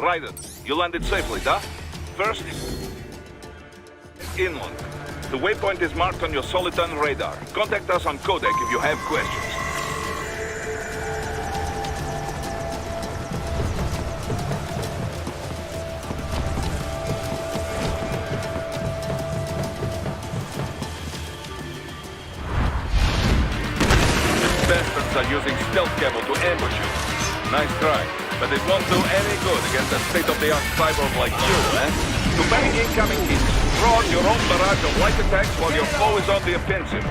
Raiden, you landed safely, da? First, inland. The waypoint is marked on your Soliton radar. Contact us on codec if you have questions. Bastards are using stealth cable to ambush you. Nice try, but it won't do any good against a state-of-the-art cyborg like you, eh? To bang incoming hits, throw out your own barrage of light attacks while your foe is on the offensive.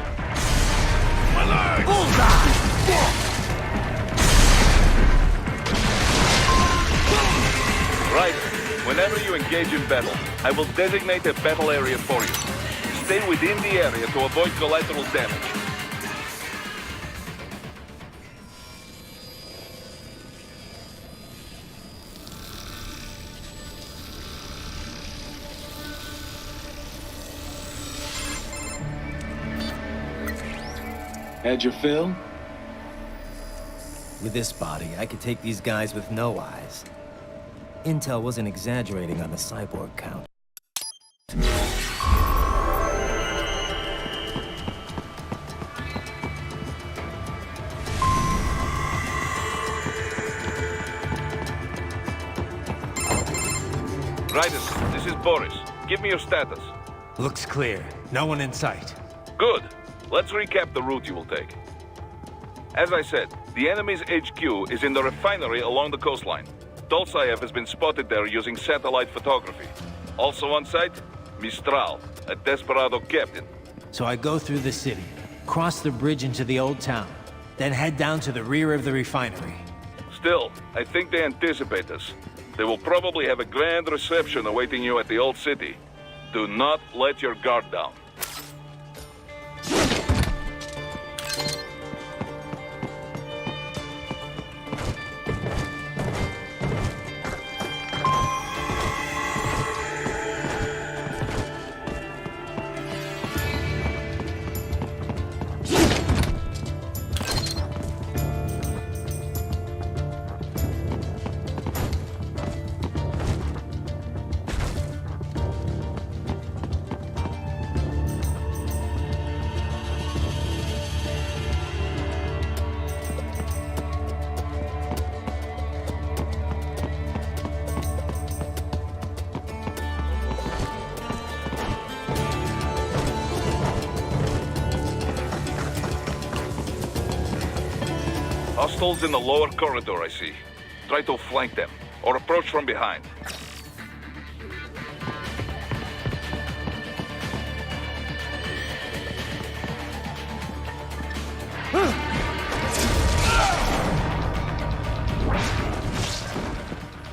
My legs! Bullseye! Right. Whenever you engage in battle, I will designate a battle area for you. Stay within the area to avoid collateral damage. Had your fill? With this body, I could take these guys with no eyes. Intel wasn't exaggerating on the cyborg count. Raiden, this is Boris. Give me your status. Looks clear. No one in sight. Good. Let's recap the route you will take. As I said, the enemy's HQ is in the refinery along the coastline. Dolsaev has been spotted there using satellite photography. Also on site, Mistral, a desperado captain. So I go through the city, cross the bridge into the old town, then head down to the rear of the refinery. Still, I think they anticipate us. They will probably have a grand reception awaiting you at the old city. Do not let your guard down. Hostiles in the lower corridor, I see. Try to flank them, or approach from behind.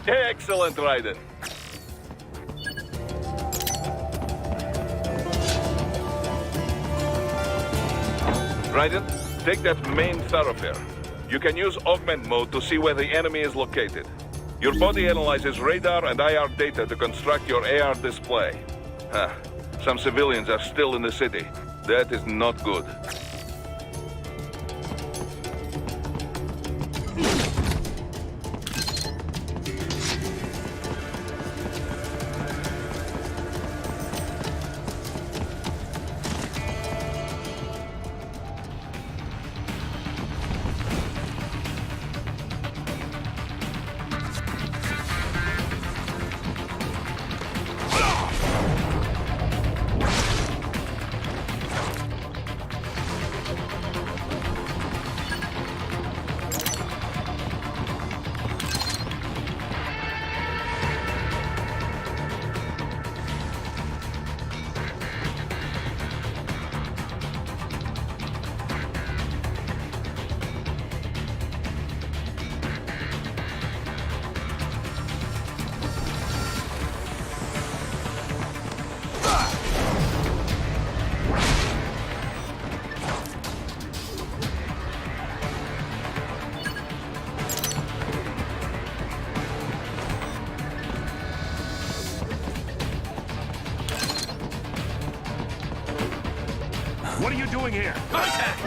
Excellent, Raiden. Raiden, take that main thoroughfare. You can use augment mode to see where the enemy is located. Your body analyzes radar and IR data to construct your AR display. Some civilians are still in the city. That is not good. What are you doing here? Contact!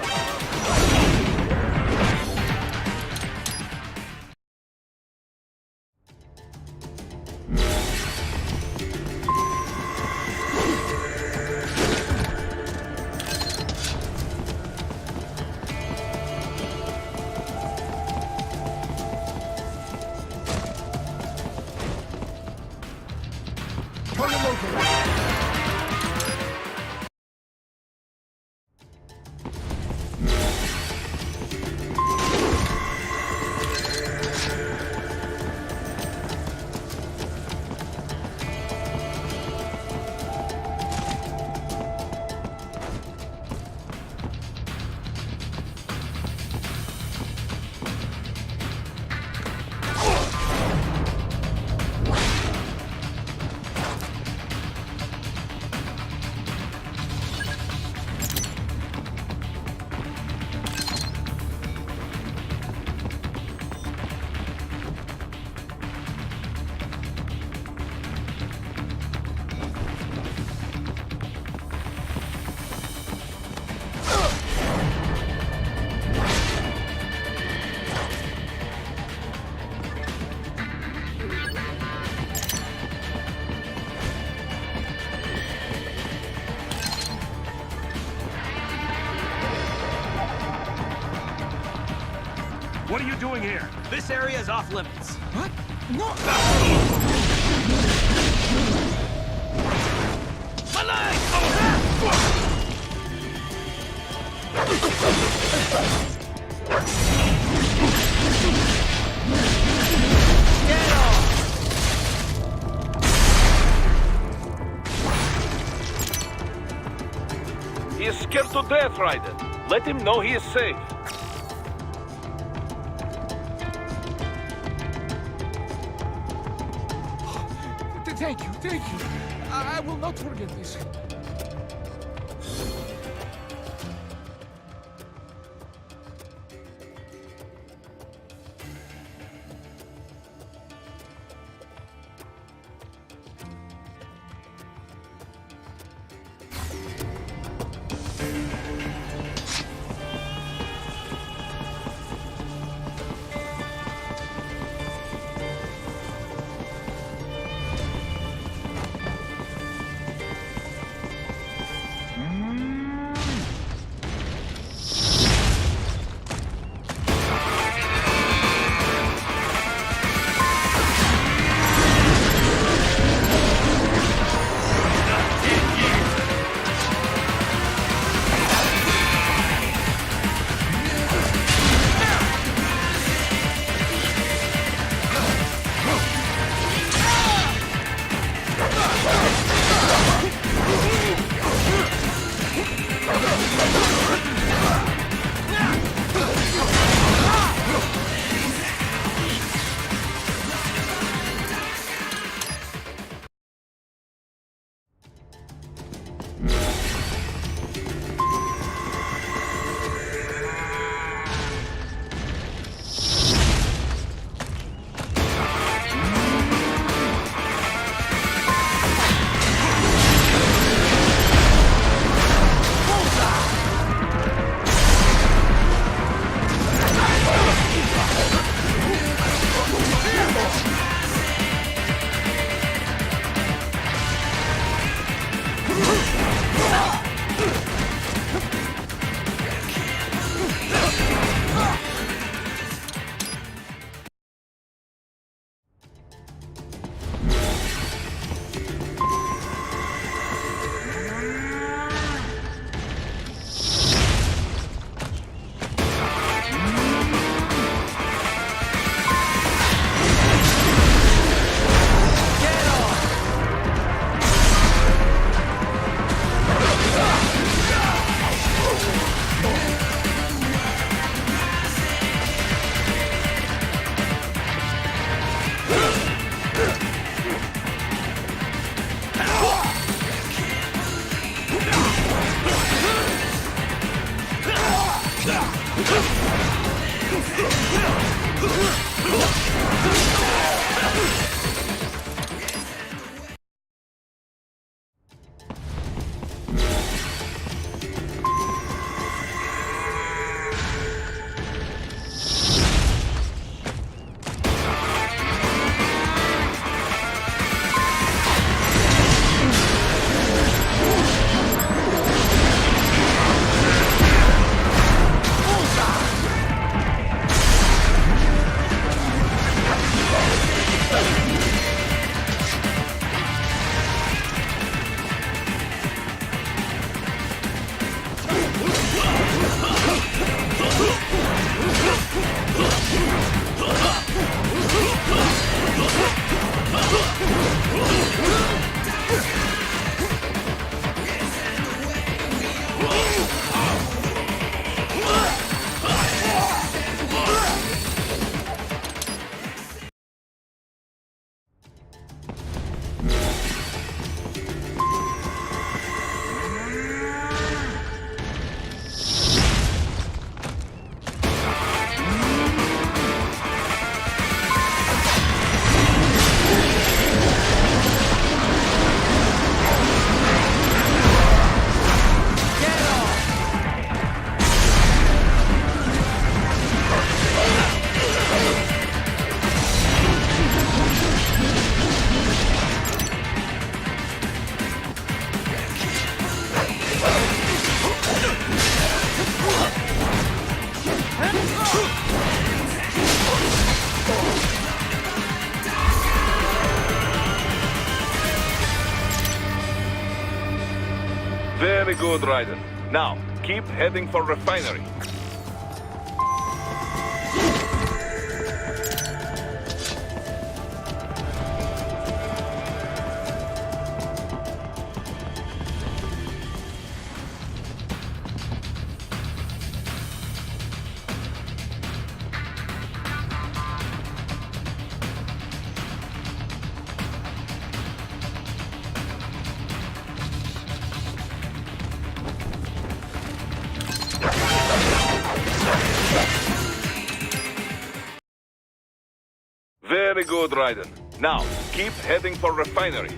What are you doing here? This area is off limits. What? No! My leg! Get off! He is scared to death, Raiden. Let him know he is safe. Thank you, thank you. I will not forget this. Very good, Raiden. Now, keep heading for refinery. Very good, Raiden. Now, keep heading for refinery.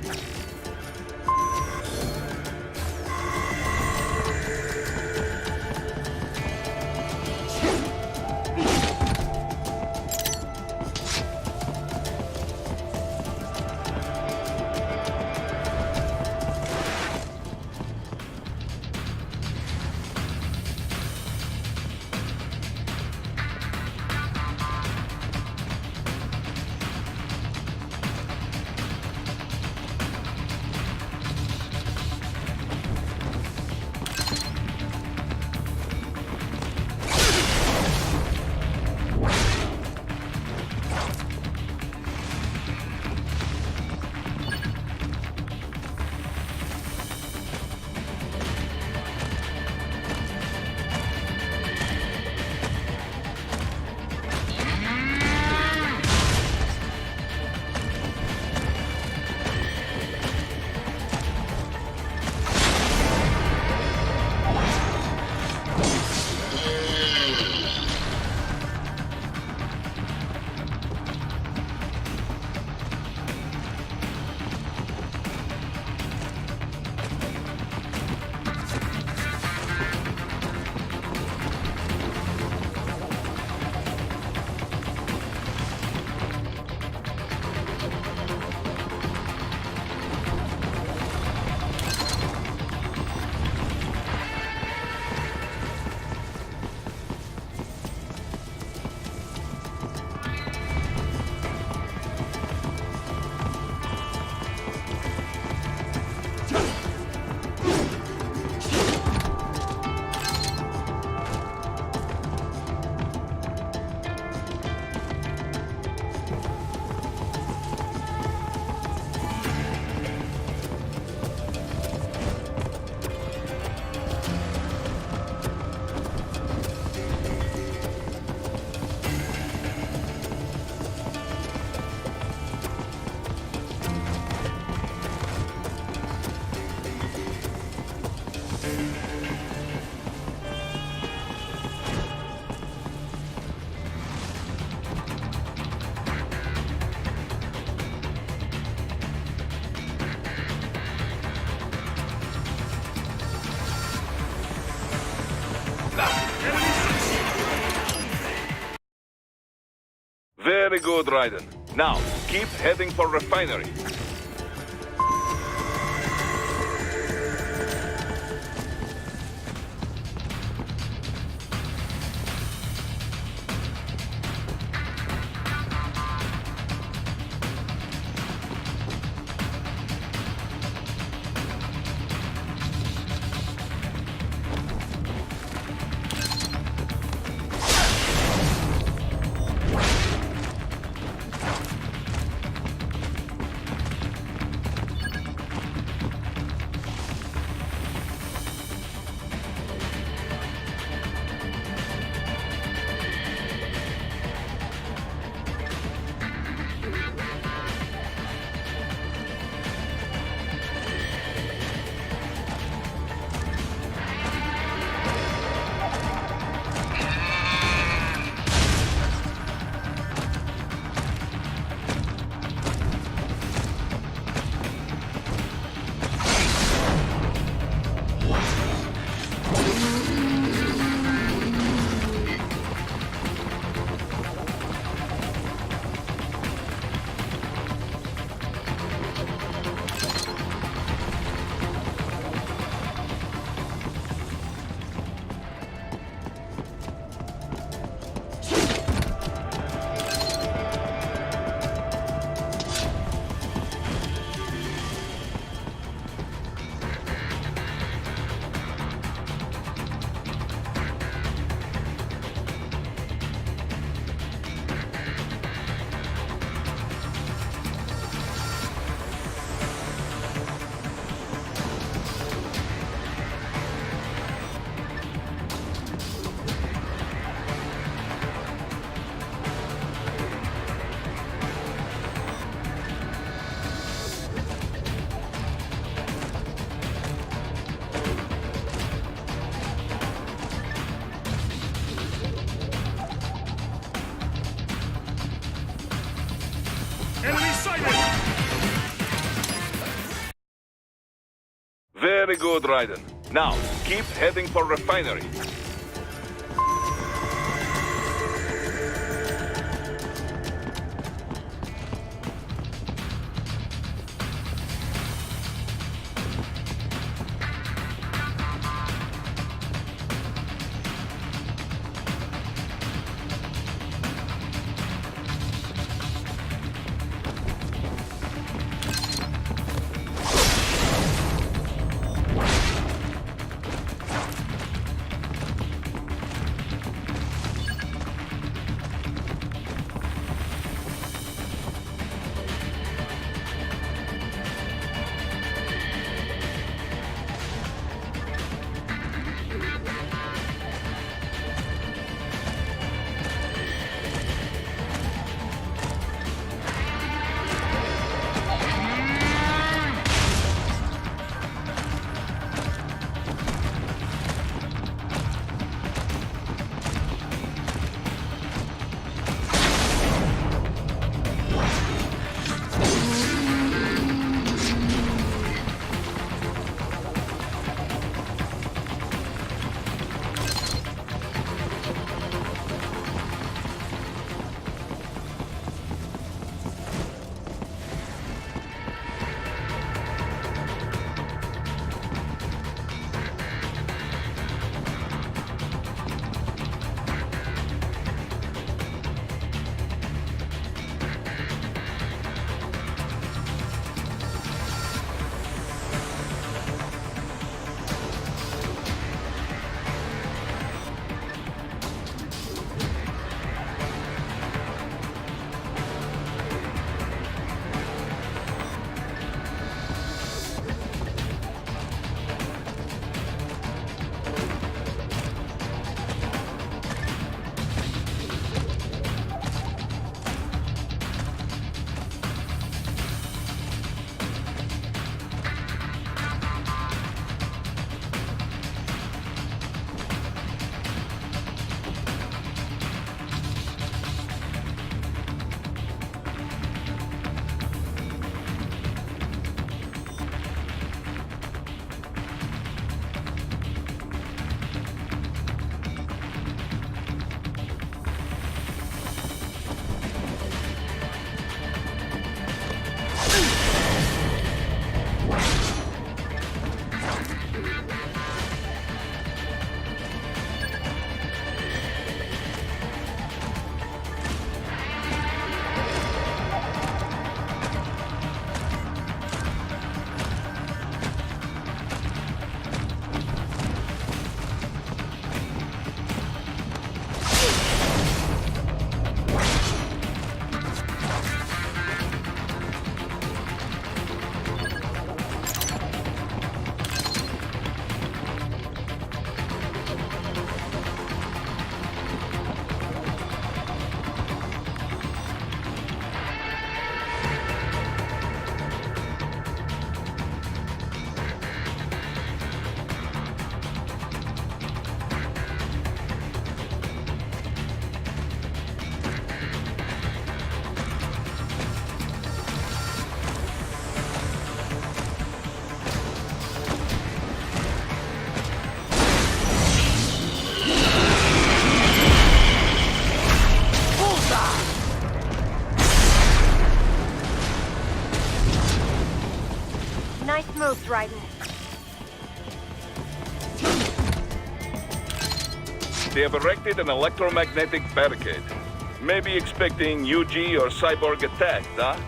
Very good, Raiden. Now, keep heading for refinery. Very good, Raiden. Now, keep heading for refinery. Nice moves, Raiden. They have erected an electromagnetic barricade. Maybe expecting UG or Cyborg attack, huh?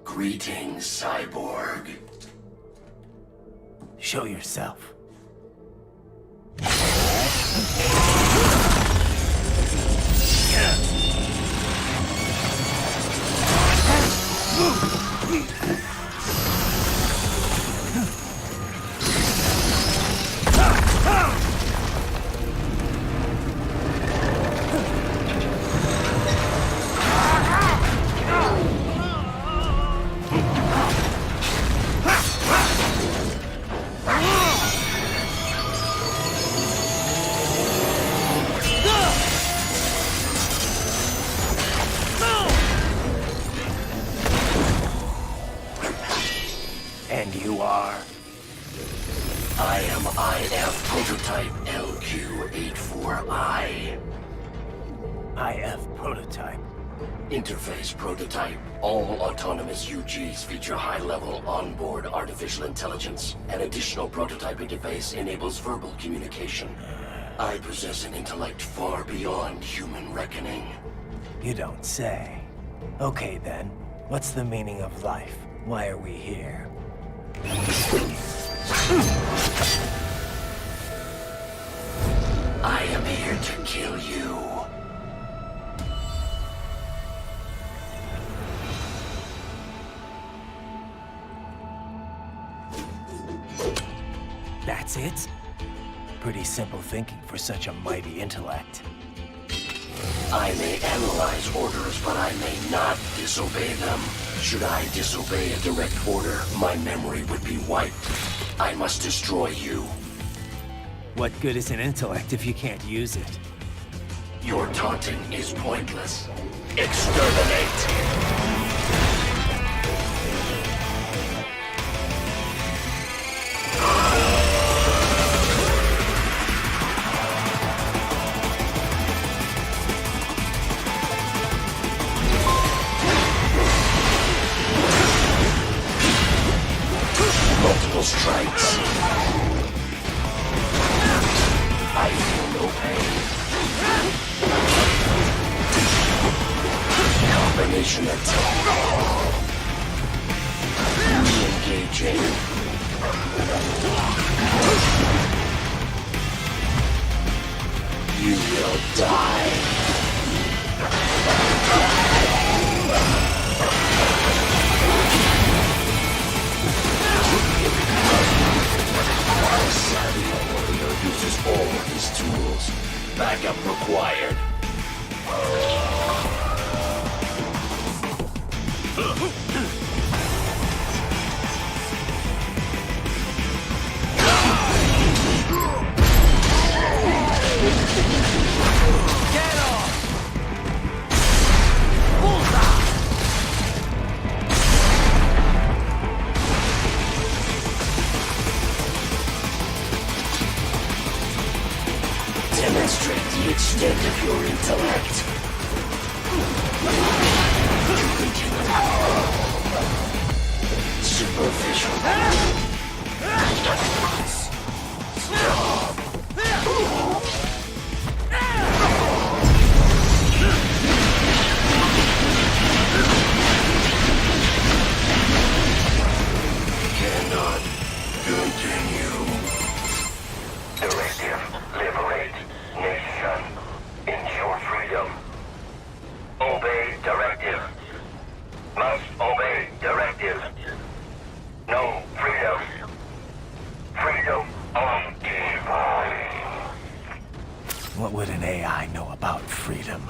Greetings, Cyborg. Show yourself. And you are? I am IF Prototype LQ84I. IF prototype. Interface Prototype. All autonomous UGs feature high-level onboard artificial intelligence. An additional prototype interface enables verbal communication. I possess an intellect far beyond human reckoning. You don't say. Okay then, what's the meaning of life? Why are we here? I am here to kill you. That's it? Pretty simple thinking for such a mighty intellect. I may analyze orders, but I may not disobey them. Should I disobey a direct order, my memory would be wiped. I must destroy you. What good is an intellect if you can't use it? Your taunting is pointless. Exterminate! Multiple strikes. I feel no pain. Combination attack. Re-engaging. You will die. A savvy warrior uses all of his tools. Backup required. Get off! Demonstrate the extent of your intellect. You continue. Superficial. Stop. Cannot continue. Directive. Liberate. Nation. Ensure freedom. Obey directive. Must obey directive. No freedom. Freedom undefined. What would an AI know about freedom?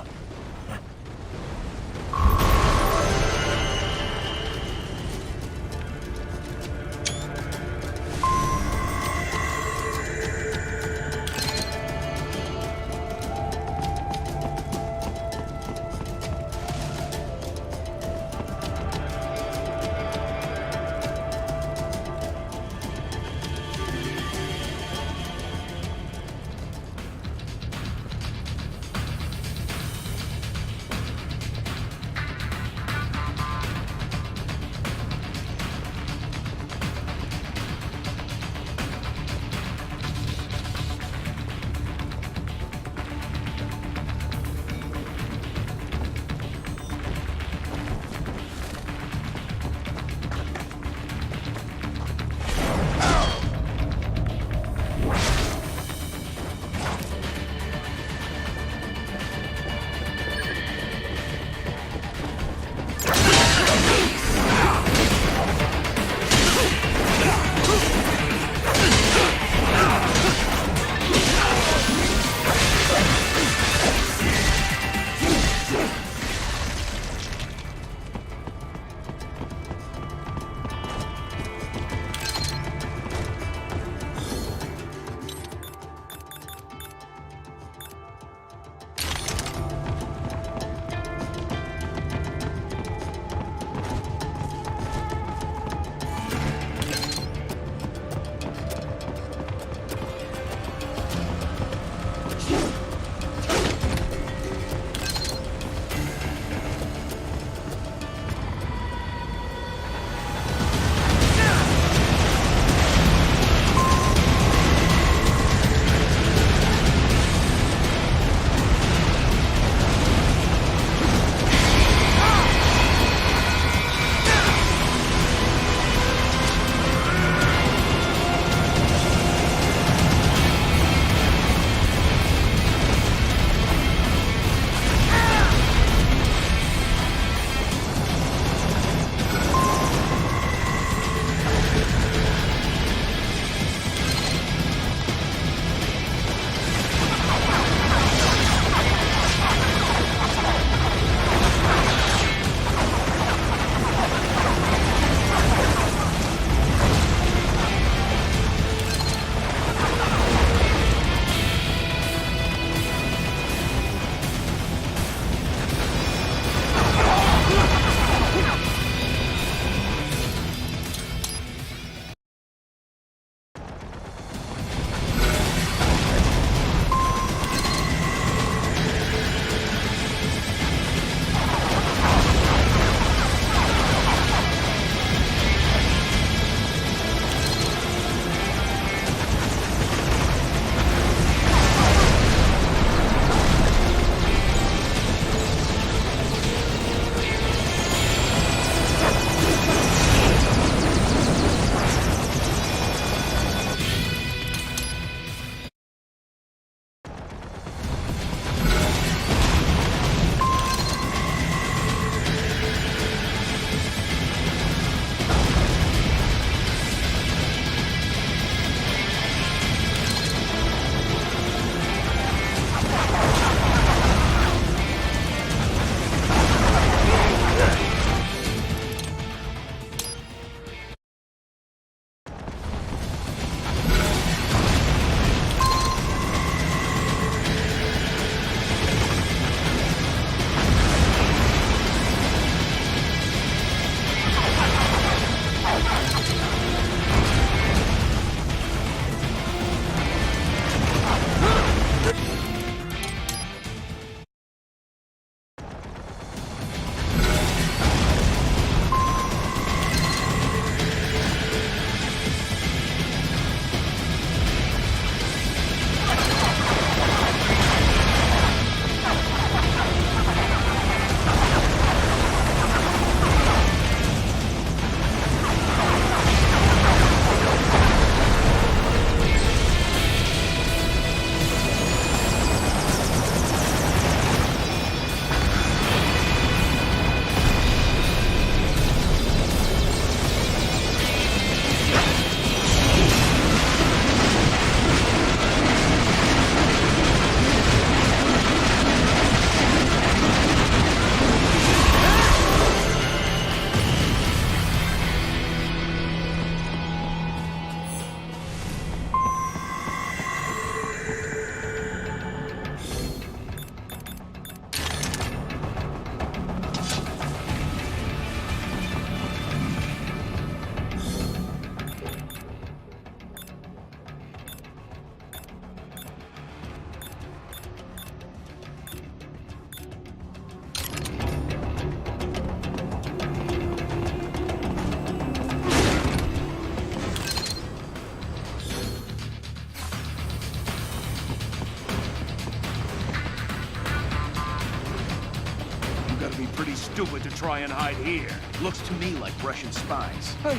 stupid to try and hide here. Looks to me like Russian spies. Hey,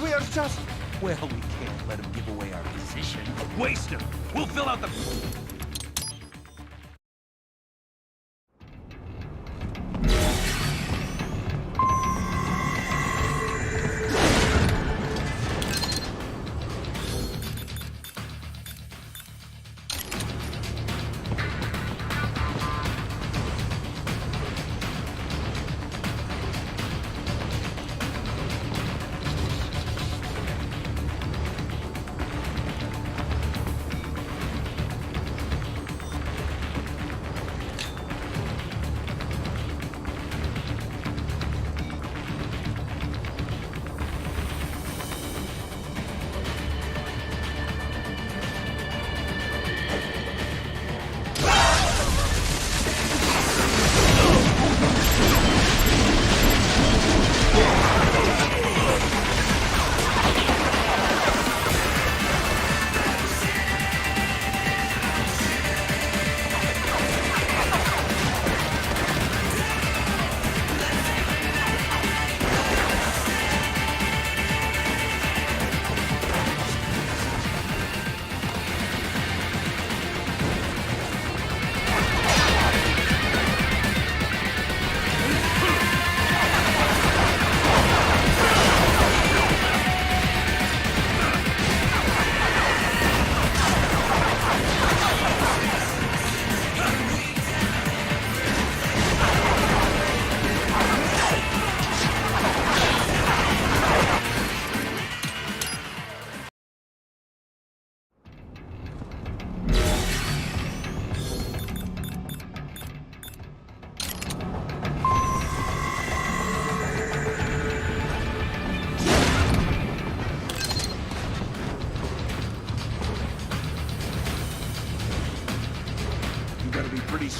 we are just... Well, we can't let them give away our position. Waste them! We'll fill out the...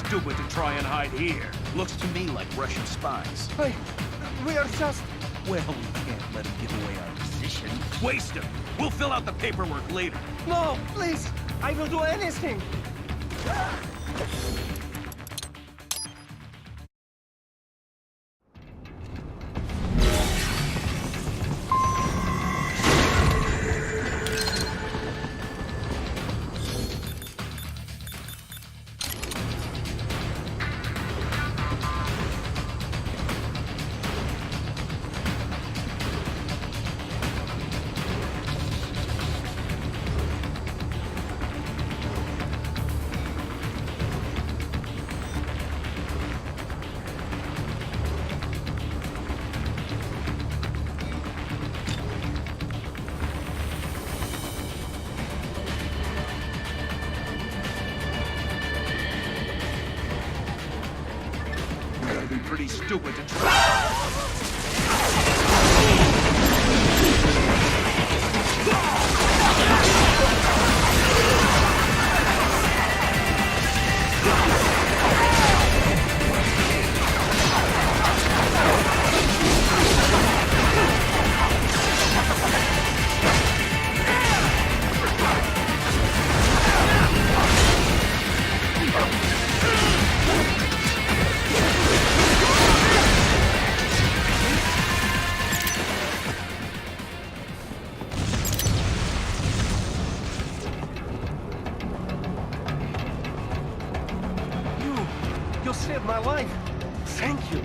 Stupid to try and hide here. Looks to me like Russian spies. Hey, we are just... Well, we can't let them give away our position. Waste them! We'll fill out the paperwork later. No, please! I will do anything! Pretty stupid to try. You saved my life. Thank you.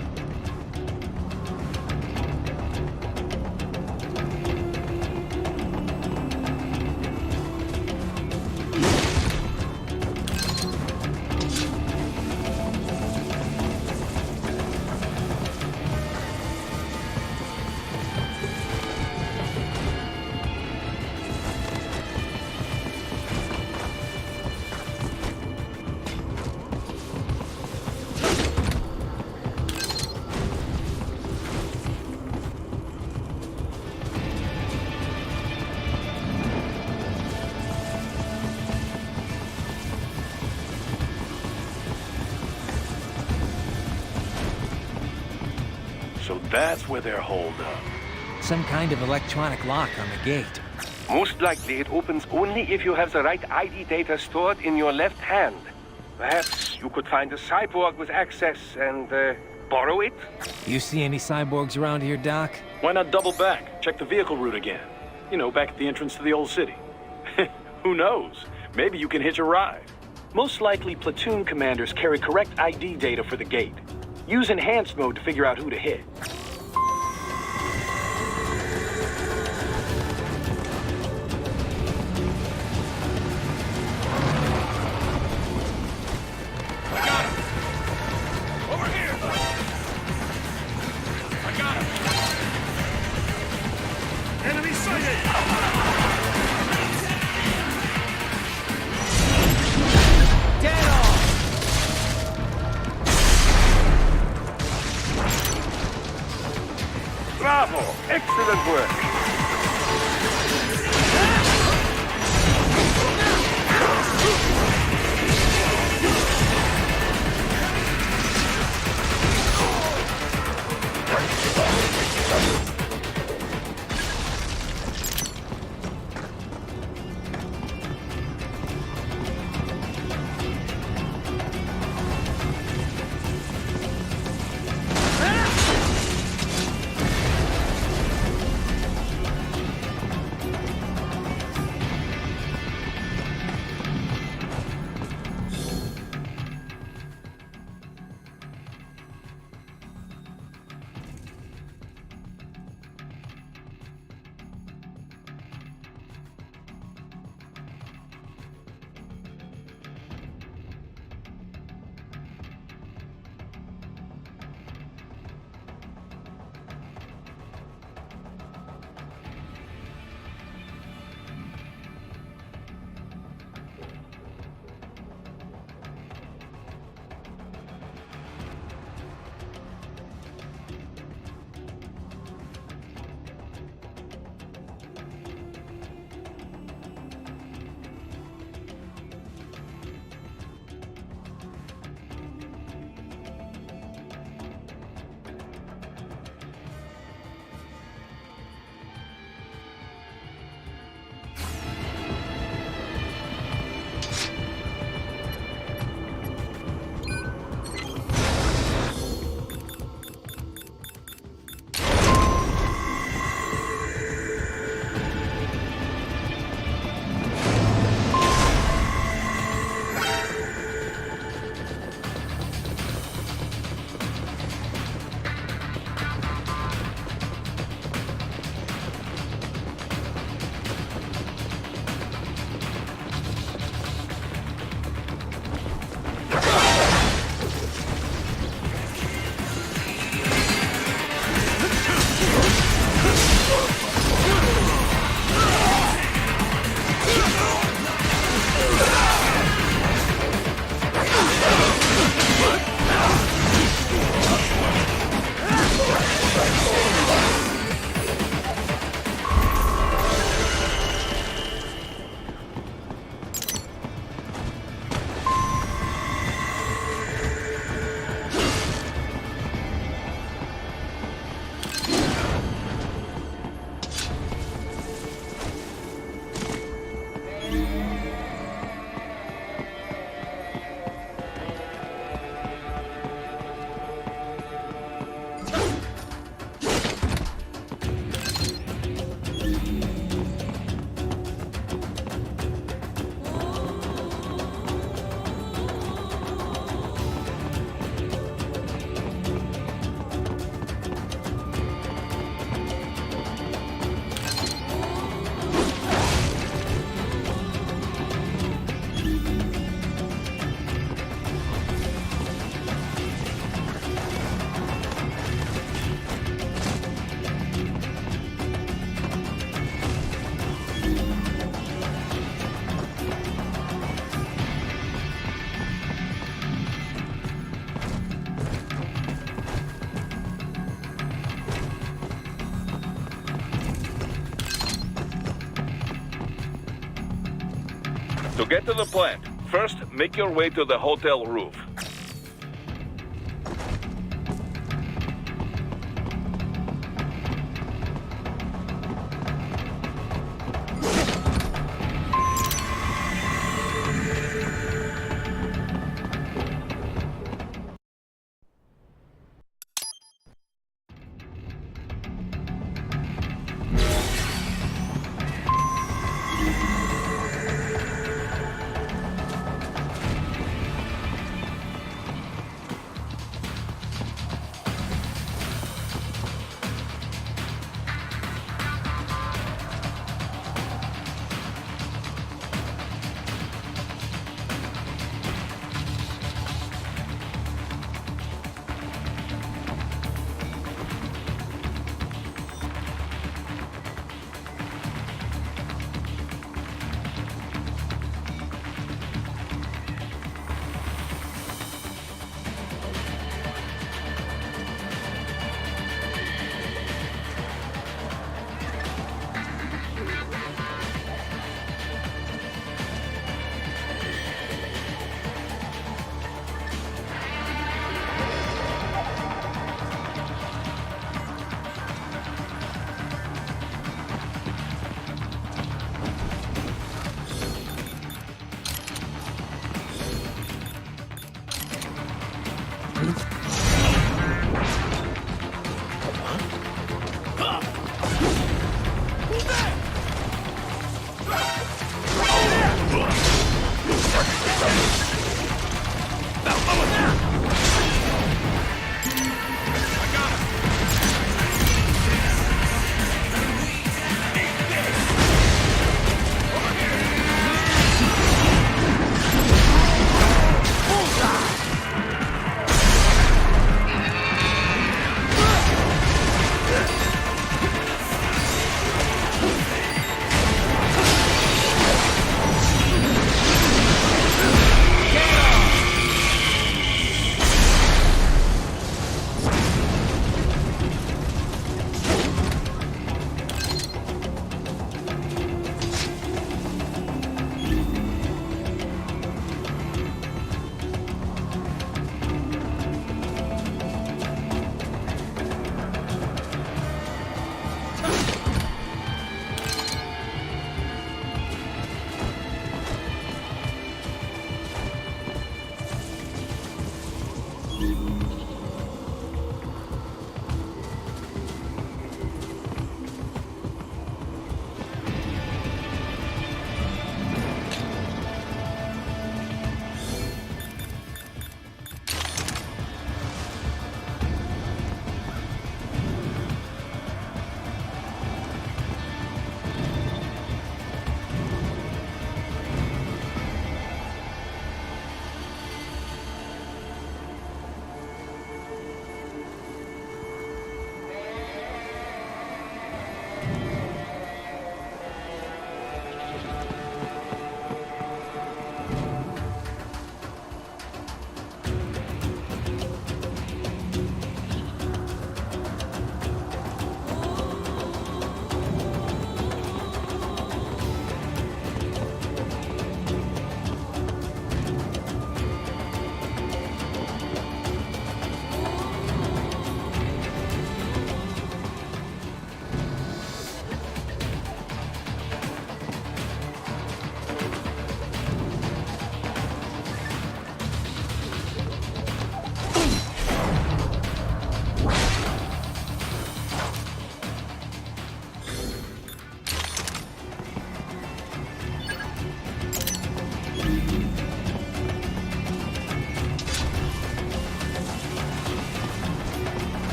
So that's where they're holed up. Some kind of electronic lock on the gate. Most likely it opens only if you have the right ID data stored in your left hand. Perhaps you could find a cyborg with access and borrow it? You see any cyborgs around here, Doc? Why not double back? Check the vehicle route again. You know, back at the entrance to the old city. Who knows? Maybe you can hitch a ride. Most likely, platoon commanders carry correct ID data for the gate. Use enhanced mode to figure out who to hit. Bravo! Excellent work! To get to the plant, first make your way to the hotel roof.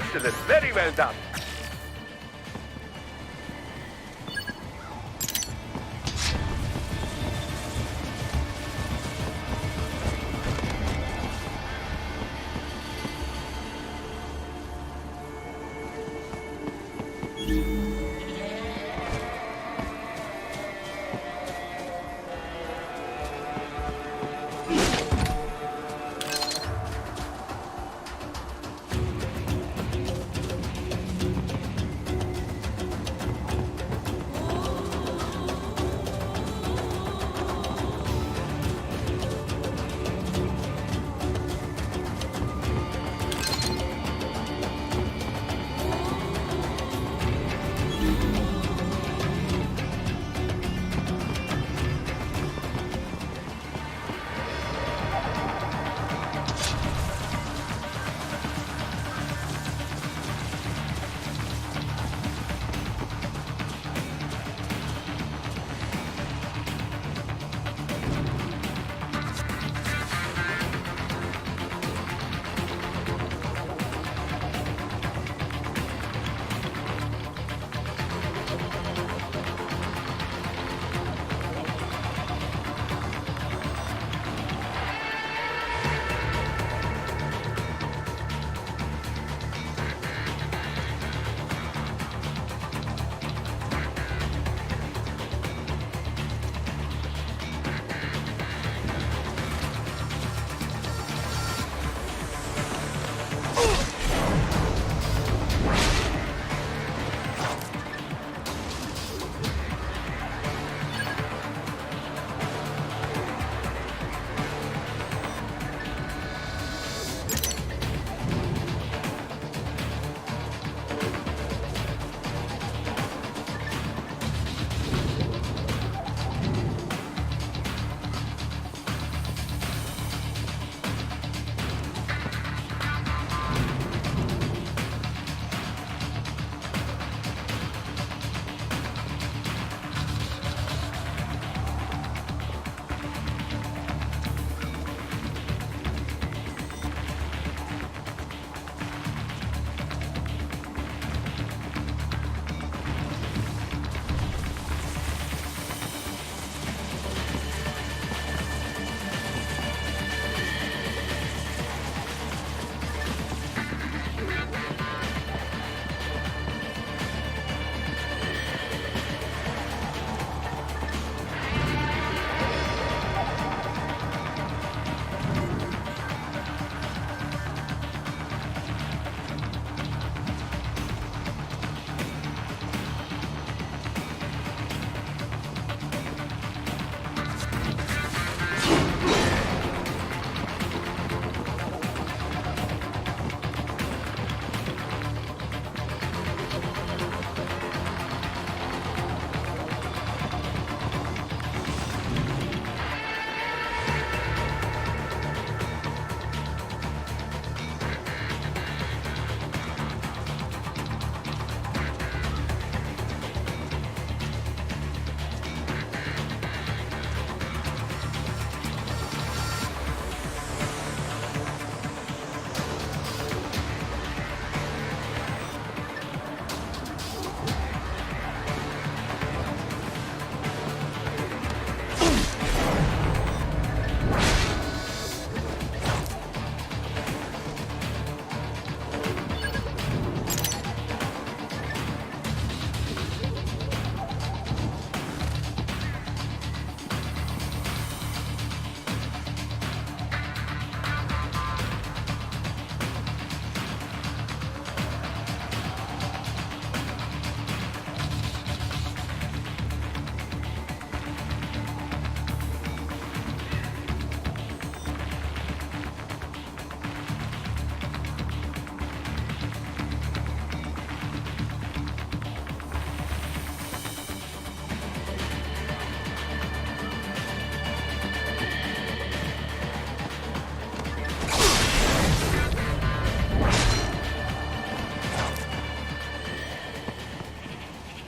Excellent. Very well done.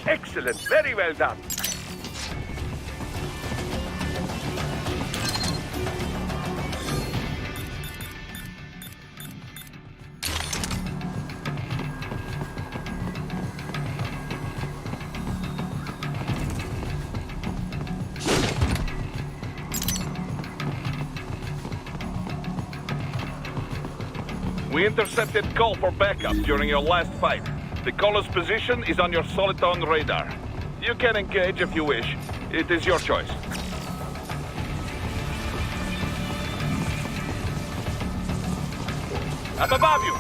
Excellent. Very well done. We intercepted call for backup during your last fight. The caller's position is on your Soliton radar. You can engage if you wish. It is your choice. Up above you!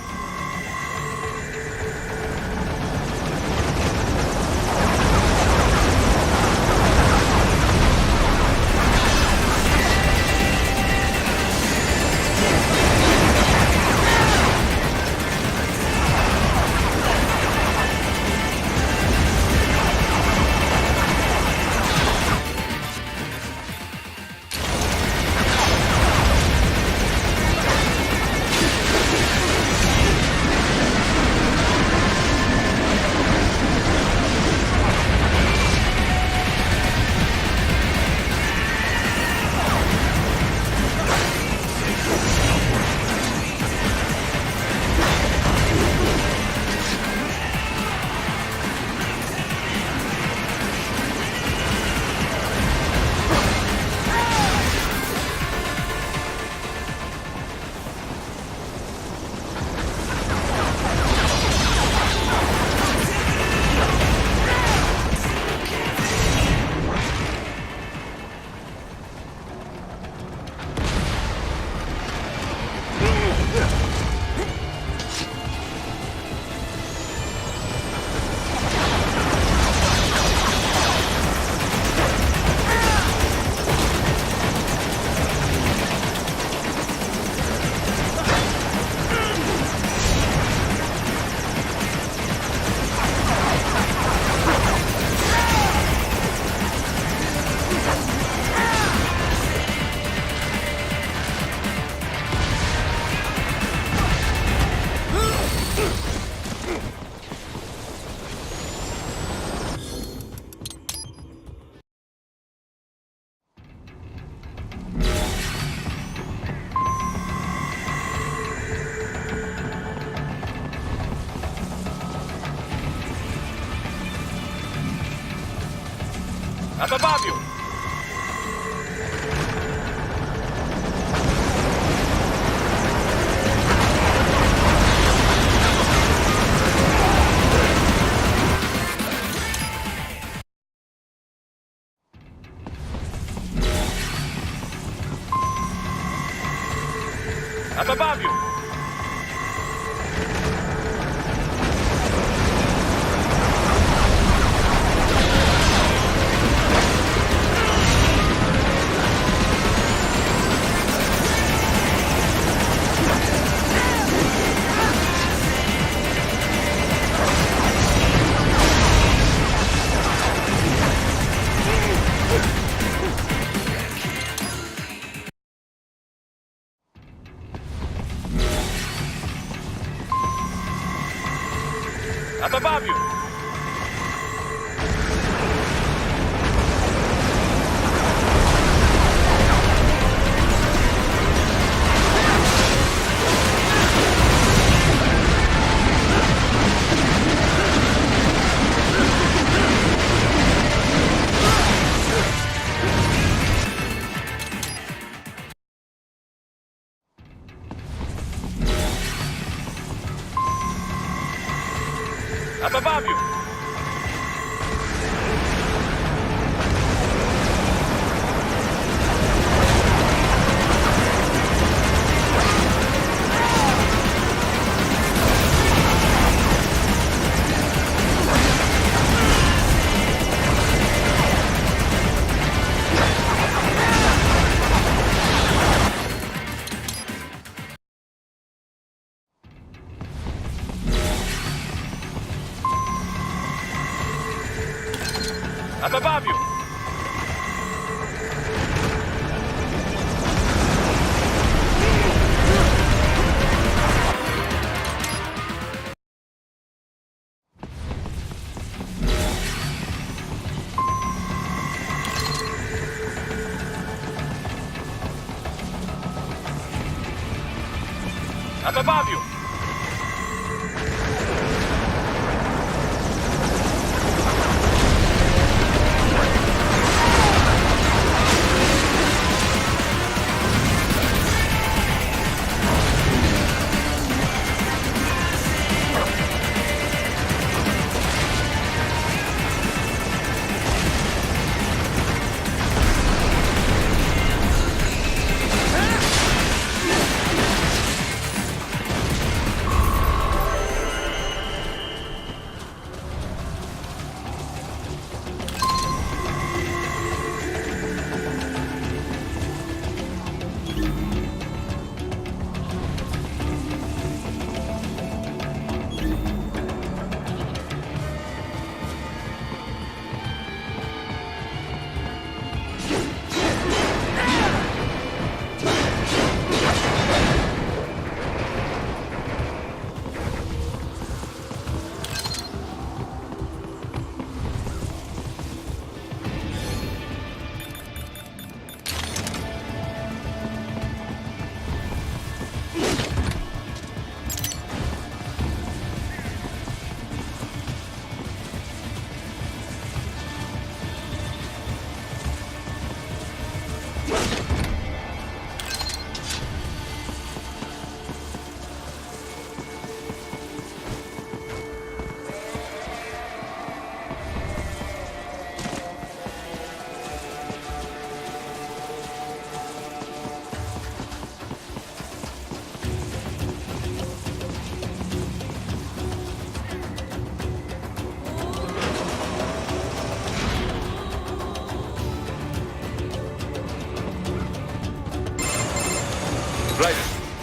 Up above you! Up above you! Up above you! Up above you! Up above you! Up above you!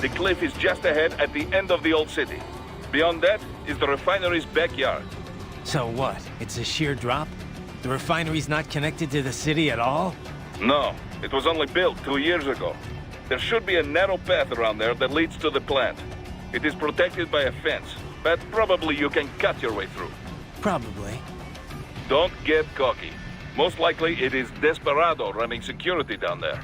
The cliff is just ahead at the end of the old city. Beyond that is the refinery's backyard. So what? It's a sheer drop? The refinery's not connected to the city at all? No, it was only built 2 years ago. There should be a narrow path around there that leads to the plant. It is protected by a fence, but probably you can cut your way through. Probably. Don't get cocky. Most likely it is Desperado running security down there.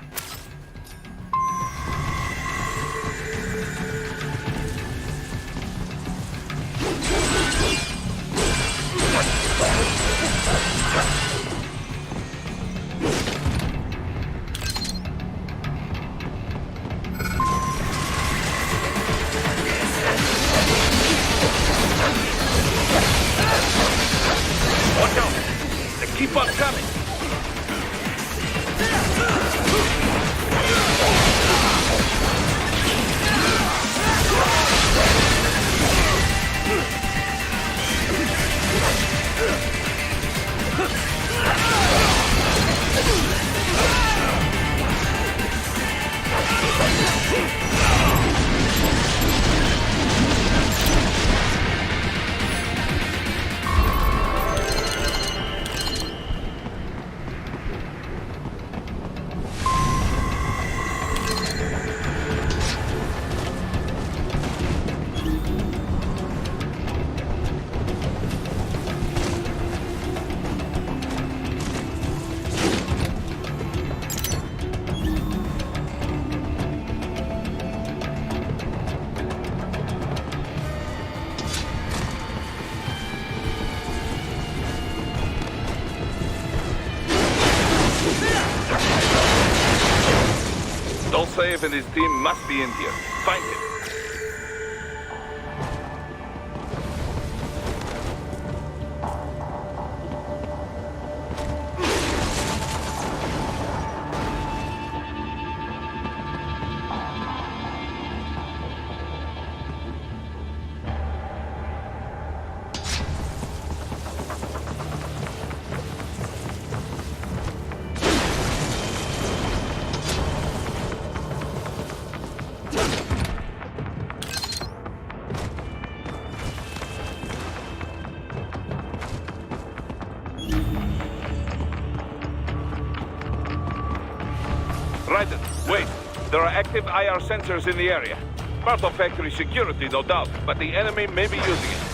Watch out! They keep on coming! Dolcev and his team must be in here. Find him. Raiden, wait. There are active IR sensors in the area. Part of factory security, no doubt, but the enemy may be using it.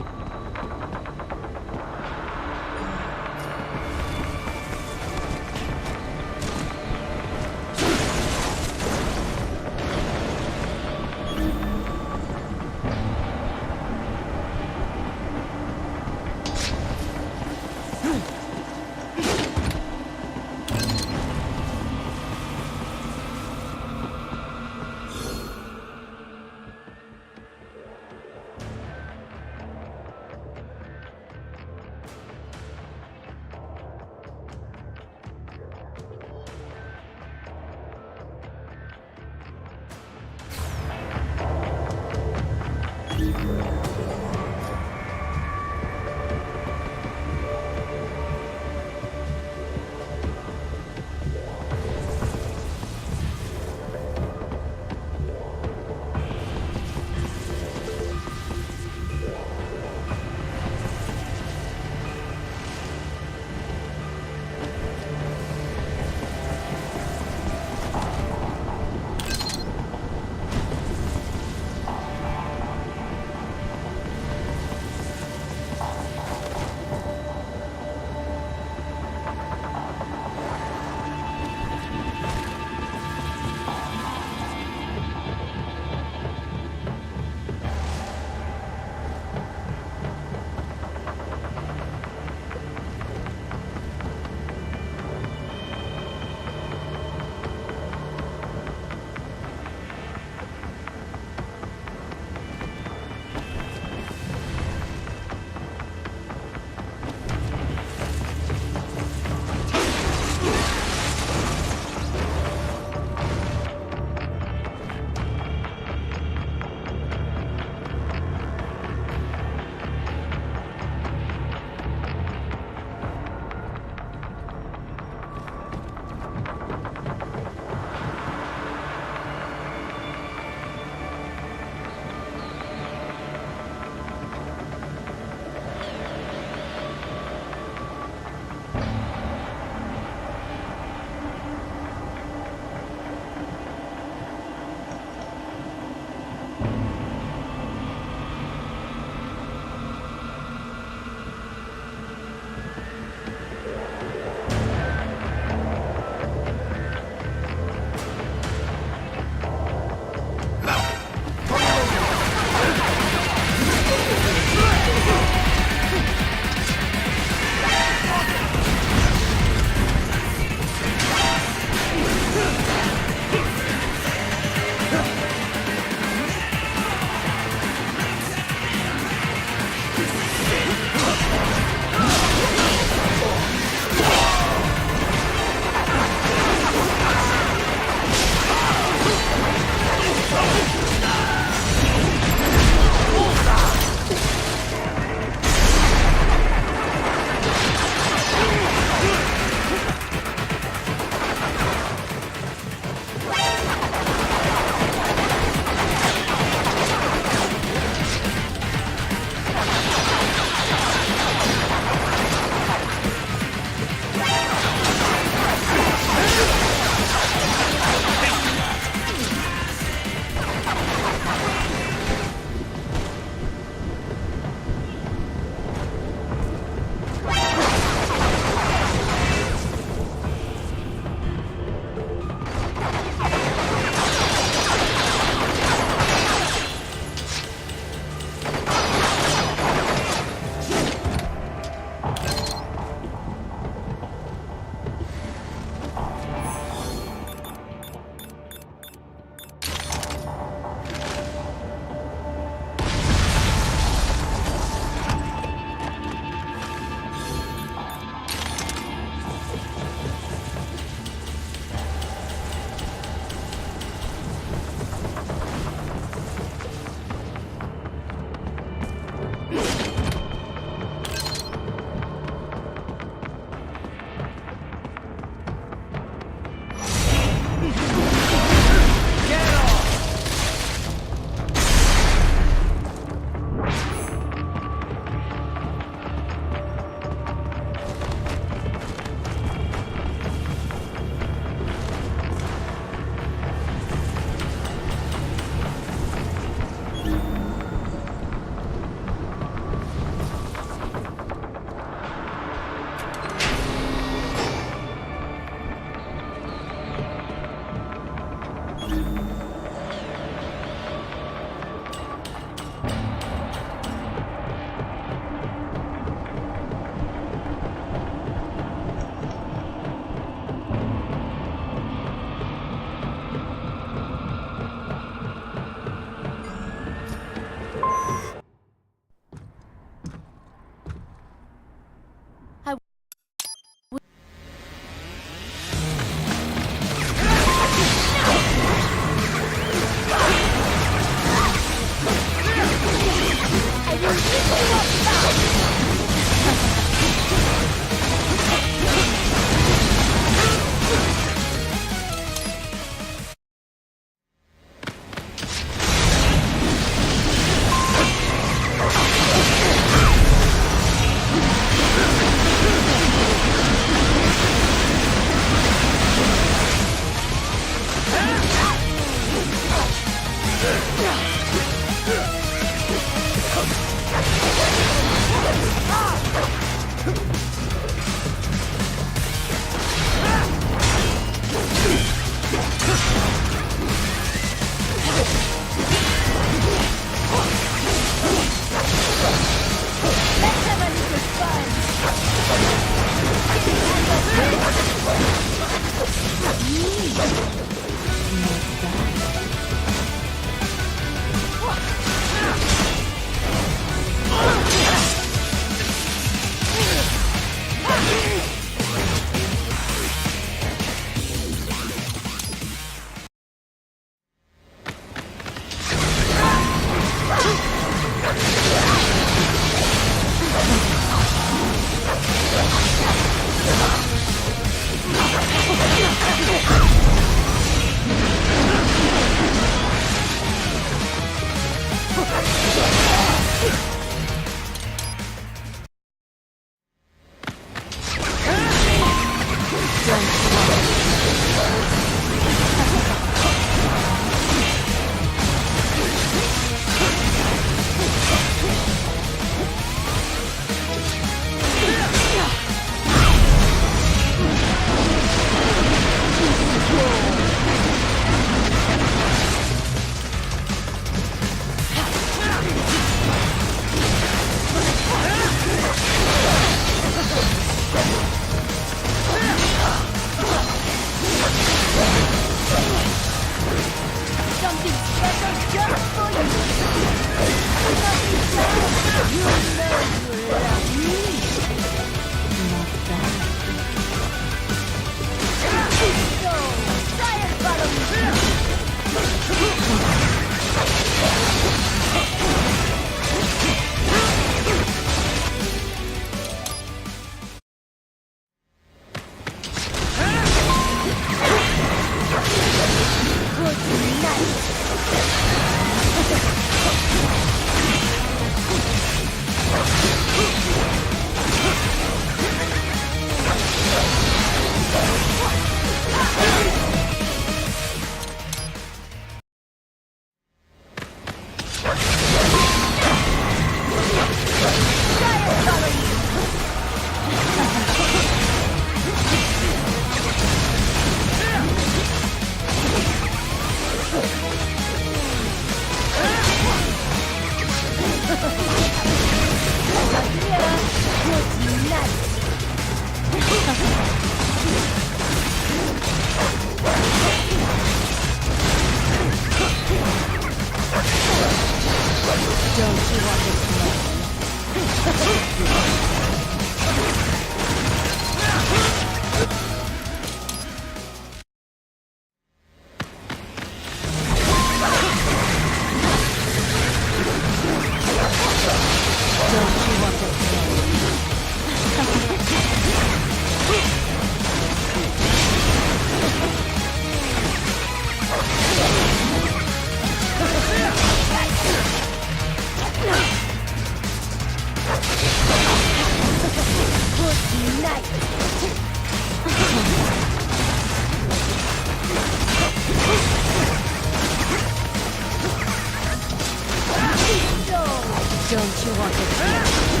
Don't you want to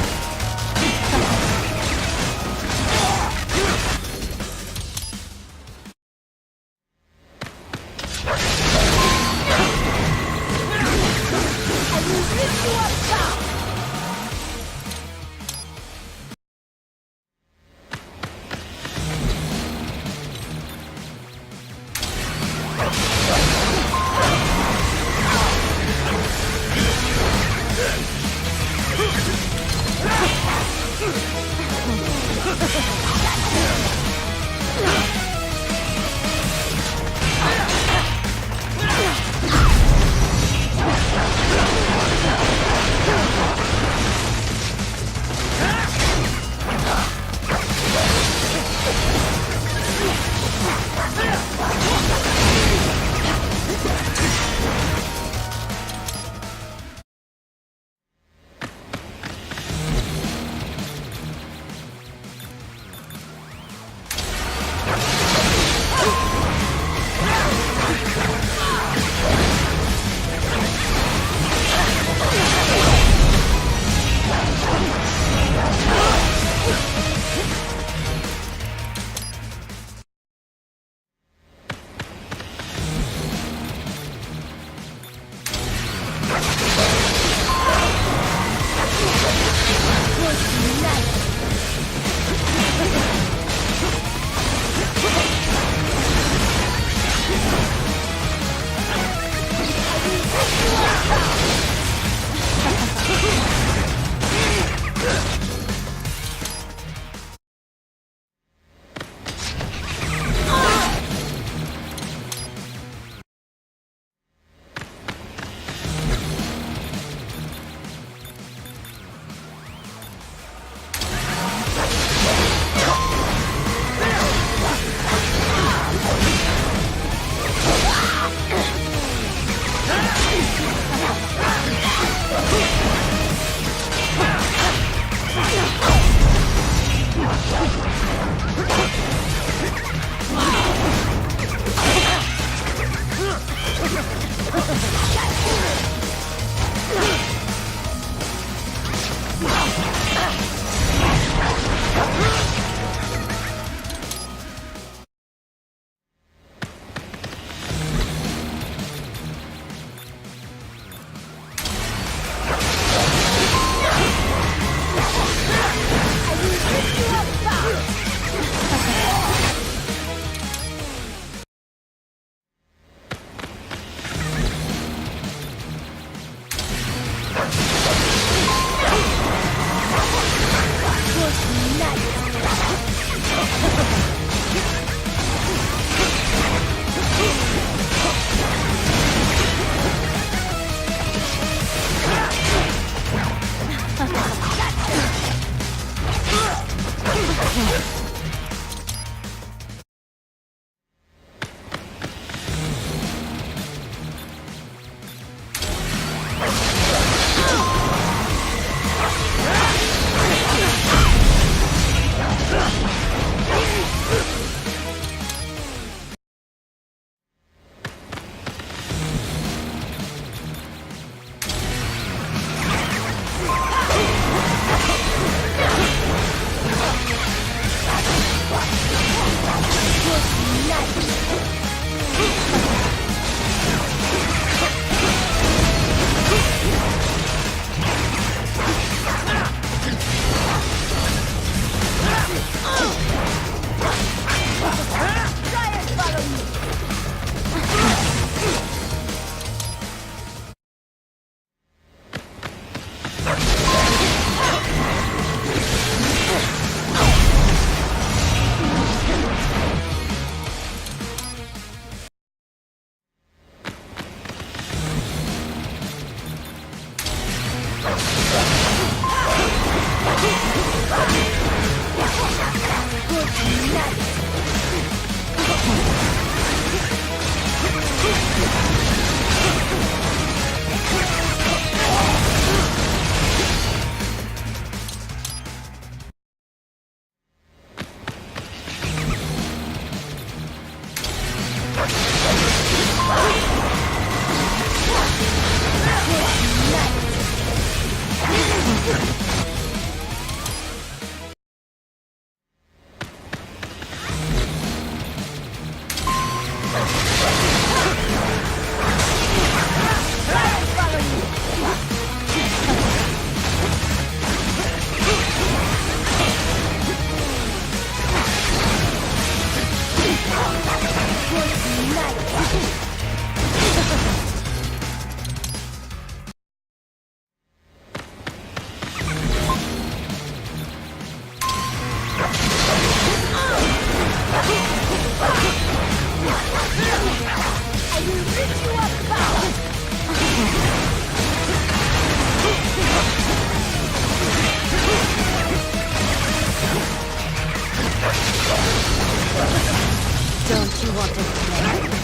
Don't you want to play?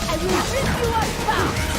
I will rip you apart!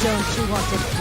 Don't you want to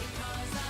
Because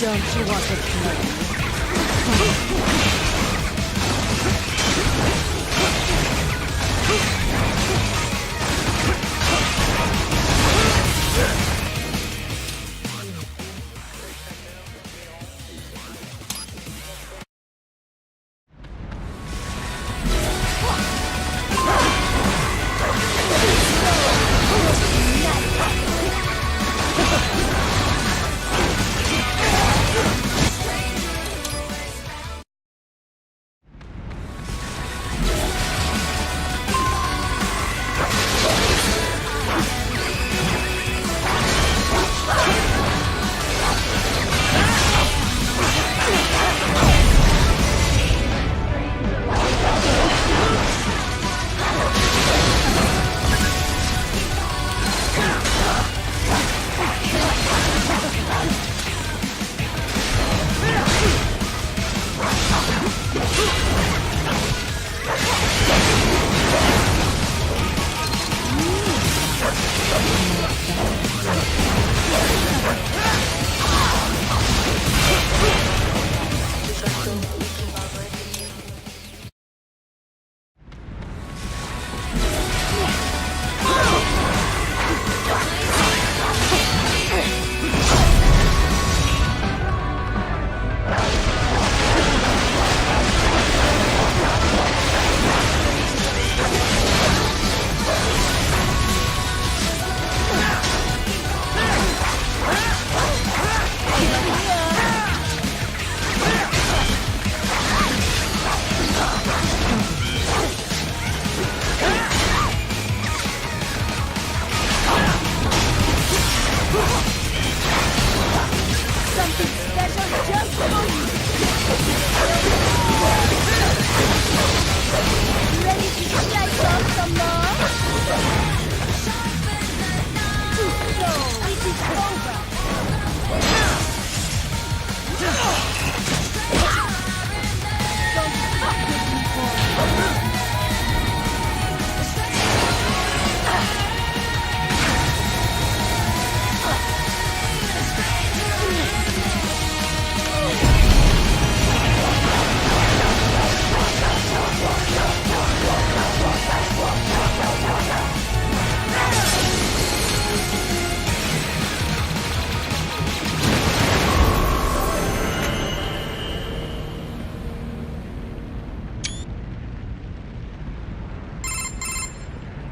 Don't you want to play?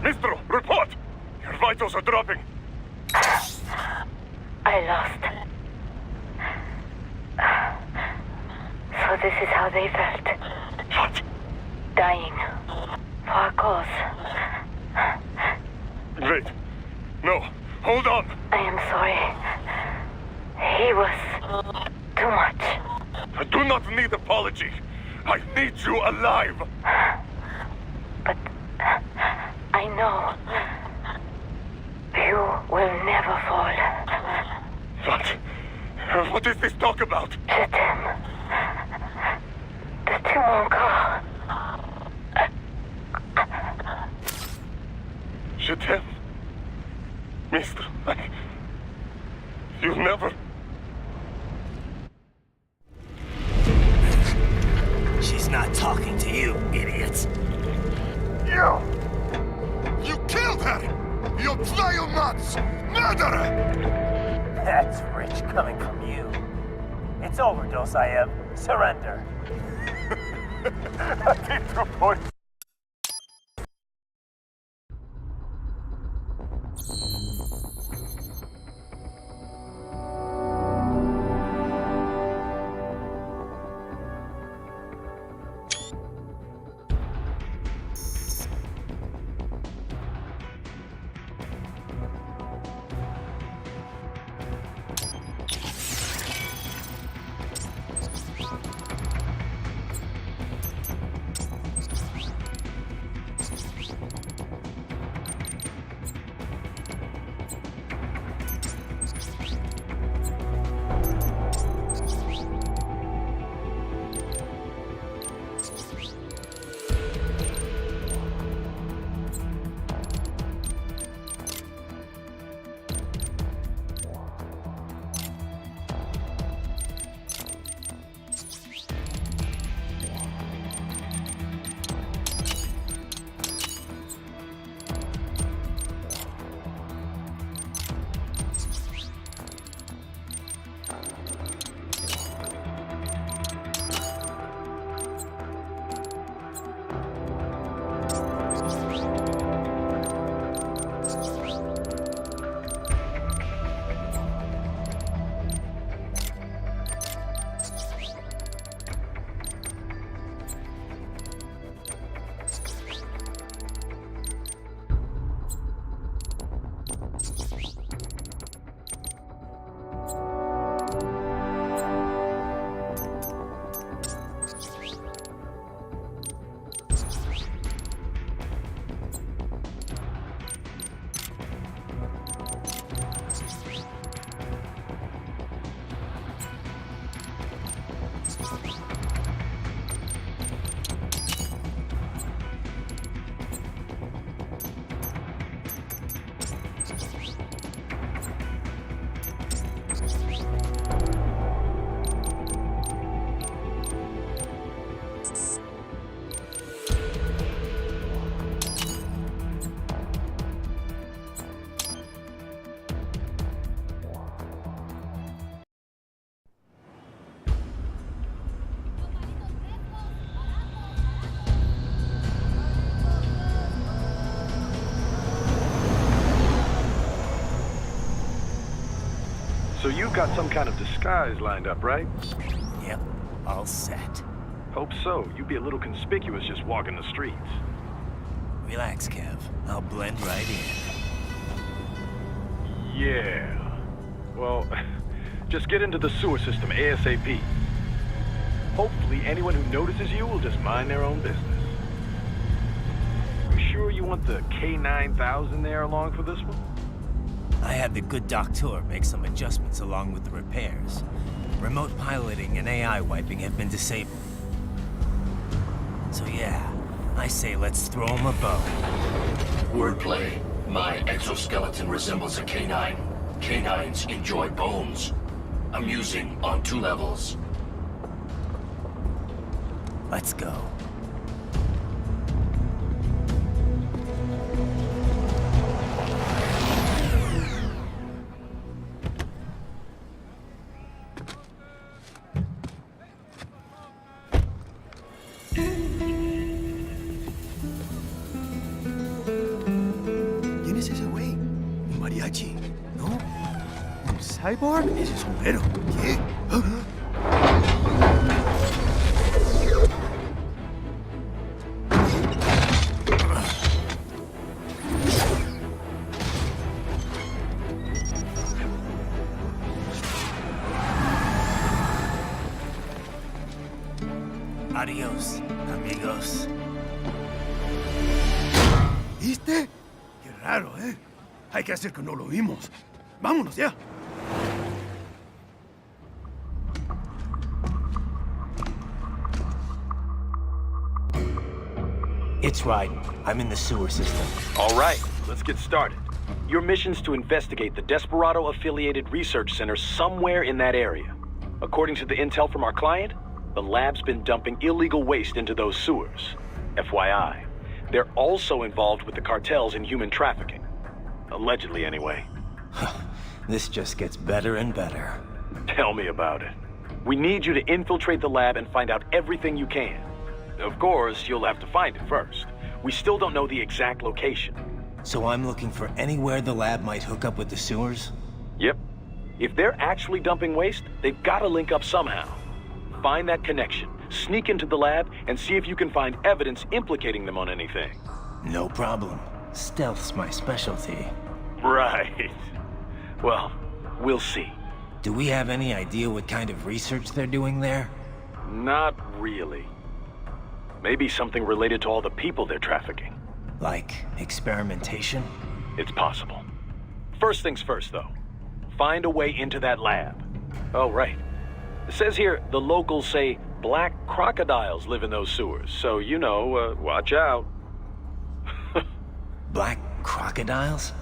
Mistral, report! Your vitals are dropping. I lost. So this is how they felt. What? Dying. For a cause. Wait. No. Hold on. I am sorry. He was too much. I do not need apology. I need you alive. But I know you will never fall. What? What is this talk about? Je t'aime. De tout mon corps. Je t'aime. Mister, you never... She's not talking to you, idiot. You killed her! You vile nuts! Murderer! That's rich coming from you. It's overdose, I am. Surrender. Keep your voice. So you've got some kind of disguise lined up, right? Yep, all set. Hope so. You'd be a little conspicuous just walking the streets. Relax, Kev. I'll blend right in. Yeah. Well, just get into the sewer system ASAP. Hopefully anyone who notices you will just mind their own business. You sure you want the K9000 there along for this one? I had the good doctor make some adjustments along with the repairs. Remote piloting and AI wiping have been disabled. So yeah, I say let's throw him a bone. Wordplay. My exoskeleton resembles a canine. Canines enjoy bones. Amusing on 2 levels. Let's go. ¿Quién es ese güey? ¿Un mariachi? ¿No? ¿Un cyborg? Ese sombrero. ¿Qué? Adiós, amigos. ¿Viste? Qué raro, ¿eh? Hay que hacer que no lo vimos. Vámonos ya. It's right. I'm in the sewer system. All right, let's get started. Your mission's to investigate the Desperado-affiliated research center somewhere in that area. According to the intel from our client, the lab's been dumping illegal waste into those sewers. FYI, they're also involved with the cartels in human trafficking. Allegedly, anyway. This just gets better and better. Tell me about it. We need you to infiltrate the lab and find out everything you can. Of course, you'll have to find it first. We still don't know the exact location. So I'm looking for anywhere the lab might hook up with the sewers? Yep. If they're actually dumping waste, they've got to link up somehow. Find that connection, sneak into the lab, and see if you can find evidence implicating them on anything. No problem. Stealth's my specialty. Right. Well, we'll see. Do we have any idea what kind of research they're doing there? Not really. Maybe something related to all the people they're trafficking. Like experimentation? It's possible. First things first, though. Find a way into that lab. Oh, right. It says here the locals say black crocodiles live in those sewers, so, you know, watch out. Black crocodiles?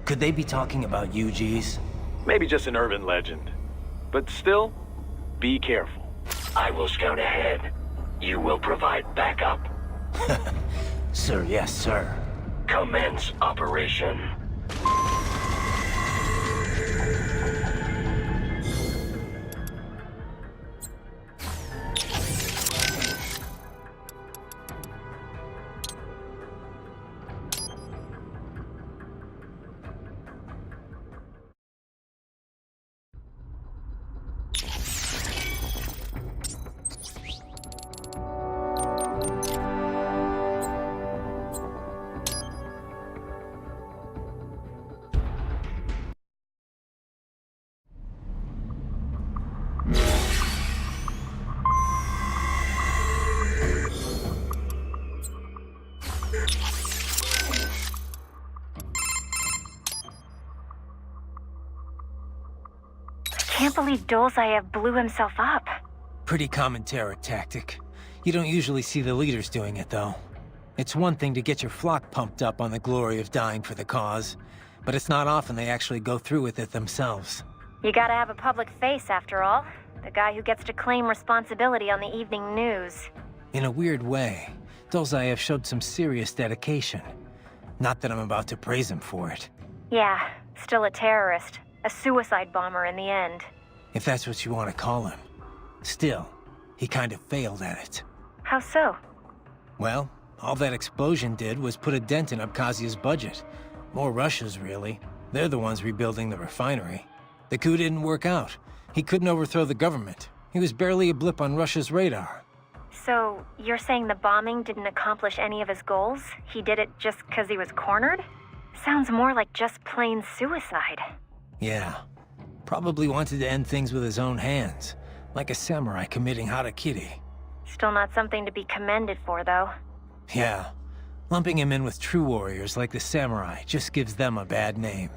Could they be talking about UGs? Maybe just an urban legend. But still, be careful. I will scout ahead. You will provide backup. Sir, yes, sir. Commence operation. Can't believe Dolzaev blew himself up. Pretty common terror tactic. You don't usually see the leaders doing it, though. It's one thing to get your flock pumped up on the glory of dying for the cause, but it's not often they actually go through with it themselves. You gotta have a public face, after all. The guy who gets to claim responsibility on the evening news. In a weird way, Dolzaev showed some serious dedication. Not that I'm about to praise him for it. Yeah, still a terrorist. A suicide bomber in the end. If that's what you want to call him. Still, he kind of failed at it. How so? Well, all that explosion did was put a dent in Abkhazia's budget. More Russia's, really. They're the ones rebuilding the refinery. The coup didn't work out. He couldn't overthrow the government. He was barely a blip on Russia's radar. So, you're saying the bombing didn't accomplish any of his goals? He did it just because he was cornered? Sounds more like just plain suicide. Yeah. Probably wanted to end things with his own hands. Like a samurai committing harakiri. Still not something to be commended for, though. Yeah. Lumping him in with true warriors like the samurai just gives them a bad name.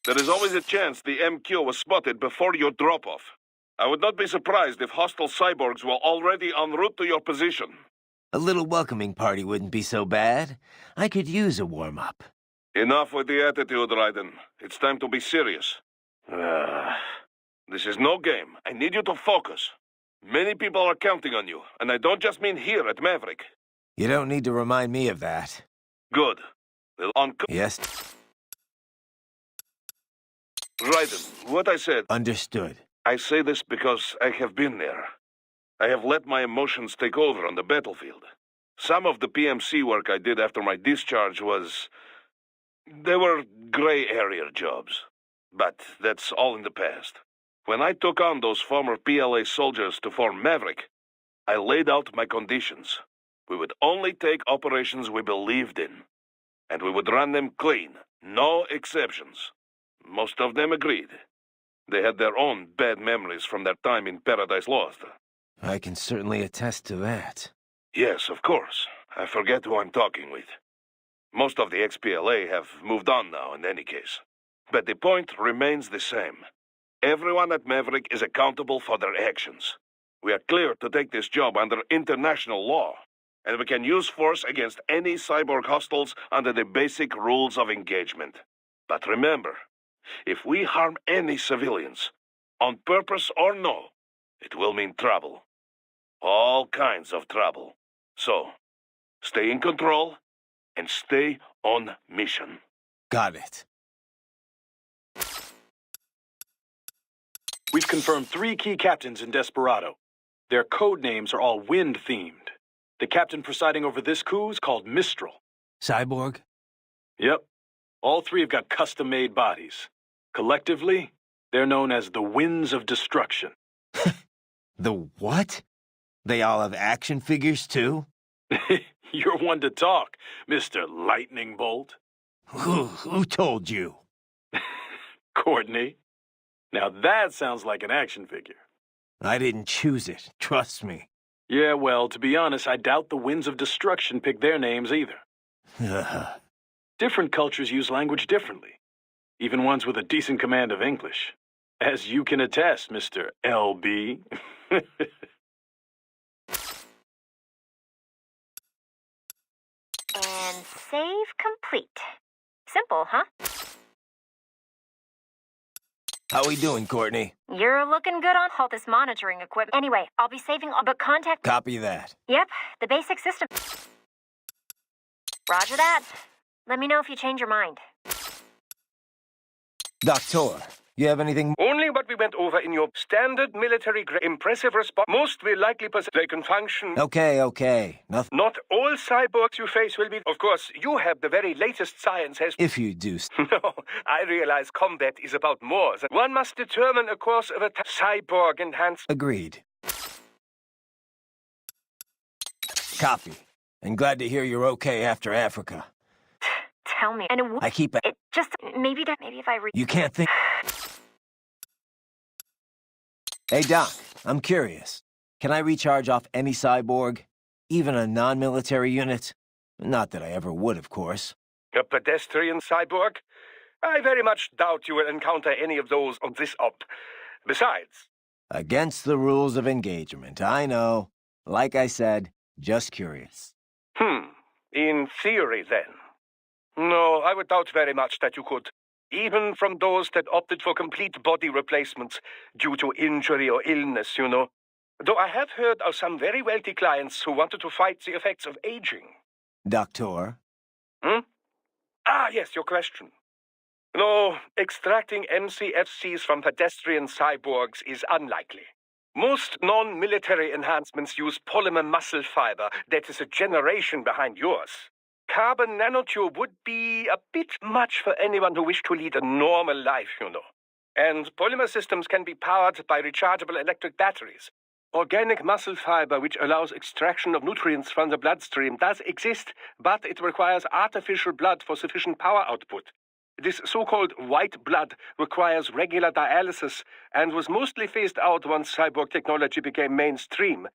There is always a chance the MQ was spotted before your drop-off. I would not be surprised if hostile cyborgs were already en route to your position. A little welcoming party wouldn't be so bad. I could use a warm-up. Enough with the attitude, Raiden. It's time to be serious. This is no game. I need you to focus. Many people are counting on you, and I don't just mean here at Maverick. You don't need to remind me of that. Good. Yes? Raiden, what I said... Understood. I say this because I have been there. I have let my emotions take over on the battlefield. Some of the PMC work I did after my discharge was... They were gray area jobs. But that's all in the past. When I took on those former PLA soldiers to form Maverick, I laid out my conditions. We would only take operations we believed in. And we would run them clean, no exceptions. Most of them agreed. They had their own bad memories from their time in Paradise Lost. I can certainly attest to that. Yes, of course. I forget who I'm talking with. Most of the ex-PLA have moved on now, in any case. But the point remains the same. Everyone at Maverick is accountable for their actions. We are clear to take this job under international law, and we can use force against any cyborg hostiles under the basic rules of engagement. But remember, if we harm any civilians, on purpose or no, it will mean trouble. All kinds of trouble. So, stay in control and stay on mission. Got it. We've confirmed 3 key captains in Desperado. Their code names are all wind-themed. The captain presiding over this coup is called Mistral. Cyborg? Yep. All 3 have got custom-made bodies. Collectively, they're known as the Winds of Destruction. The what? They all have action figures, too? You're one to talk, Mr. Lightning Bolt. Who told you? Courtney. Now that sounds like an action figure. I didn't choose it, trust me. Yeah, well, to be honest, I doubt the Winds of Destruction picked their names either. Different cultures use language differently. Even ones with a decent command of English. As you can attest, Mr. LB. And save complete. Simple, huh? How we doing, Courtney? You're looking good on all this monitoring equipment. Anyway, I'll be saving all but contact... Copy that. Yep, the basic system. Roger that. Let me know if you change your mind. Doctor, you have anything... Only what we went over in your standard military impressive response. Most will likely possess. They can function. Okay. Nothing... Not all cyborgs you face will be... Of course, you have the very latest science has... If you do... No, I realize combat is about more than... One must determine a course of attack. Cyborg enhanced... Agreed. Copy. And glad to hear you're okay after Africa. Tell me. And I keep... It just... Maybe if I... You can't think... Hey, Doc, I'm curious. Can I recharge off any cyborg? Even a non-military unit? Not that I ever would, of course. A pedestrian cyborg? I very much doubt you will encounter any of those on this op. Besides... Against the rules of engagement, I know. Like I said, just curious. In theory, then. No, I would doubt very much that you could. Even from those that opted for complete body replacements due to injury or illness, you know. Though I have heard of some very wealthy clients who wanted to fight the effects of aging. Doctor? Ah, yes, your question. No, extracting MCFCs from pedestrian cyborgs is unlikely. Most non-military enhancements use polymer muscle fiber that is a generation behind yours. Carbon nanotube would be a bit much for anyone who wished to lead a normal life, you know. And polymer systems can be powered by rechargeable electric batteries. Organic muscle fiber, which allows extraction of nutrients from the bloodstream, does exist, but it requires artificial blood for sufficient power output. This so-called white blood requires regular dialysis and was mostly phased out once cyborg technology became mainstream.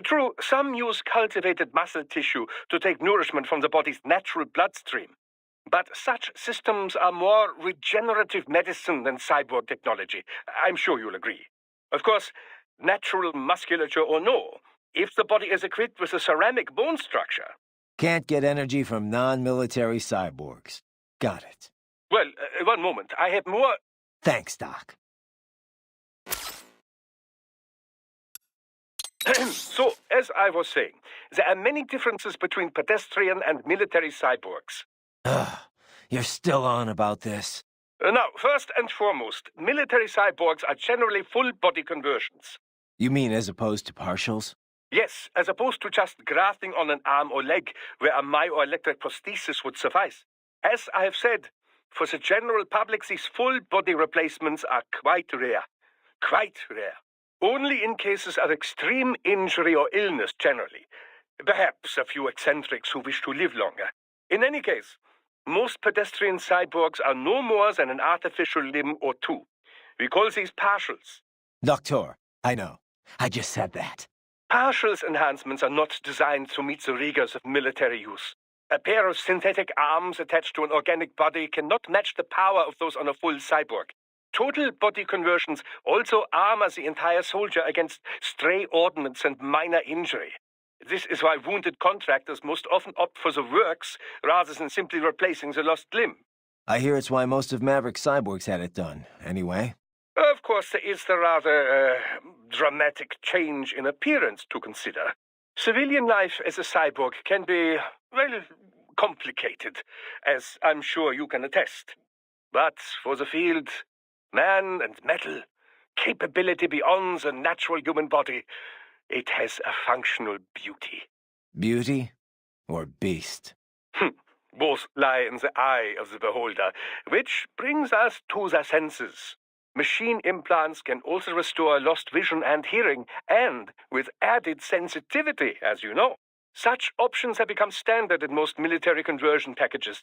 True, some use cultivated muscle tissue to take nourishment from the body's natural bloodstream. But such systems are more regenerative medicine than cyborg technology. I'm sure you'll agree. Of course, natural musculature or no, if the body is equipped with a ceramic bone structure... Can't get energy from non-military cyborgs. Got it. Well, one moment. I have more... Thanks, Doc. So, as I was saying, there are many differences between pedestrian and military cyborgs. You're still on about this. Now, first and foremost, military cyborgs are generally full-body conversions. You mean as opposed to partials? Yes, as opposed to just grafting on an arm or leg, where a myoelectric prosthesis would suffice. As I have said, for the general public, these full-body replacements are quite rare. Quite rare. Only in cases of extreme injury or illness, generally. Perhaps a few eccentrics who wish to live longer. In any case, most pedestrian cyborgs are no more than an artificial limb or two. We call these partials. Doctor, I know. I just said that. Partials enhancements are not designed to meet the rigors of military use. A pair of synthetic arms attached to an organic body cannot match the power of those on a full cyborg. Total body conversions also armor the entire soldier against stray ordnance and minor injury. This is why wounded contractors most often opt for the works rather than simply replacing the lost limb. I hear it's why most of Maverick cyborgs had it done, anyway. Of course, there is the rather dramatic change in appearance to consider. Civilian life as a cyborg can be, well, complicated, as I'm sure you can attest. But for the field, man and metal, capability beyond the natural human body, it has a functional beauty. Beauty or beast? Both lie in the eye of the beholder, which brings us to the senses. Machine implants can also restore lost vision and hearing, and with added sensitivity, as you know. Such options have become standard in most military conversion packages,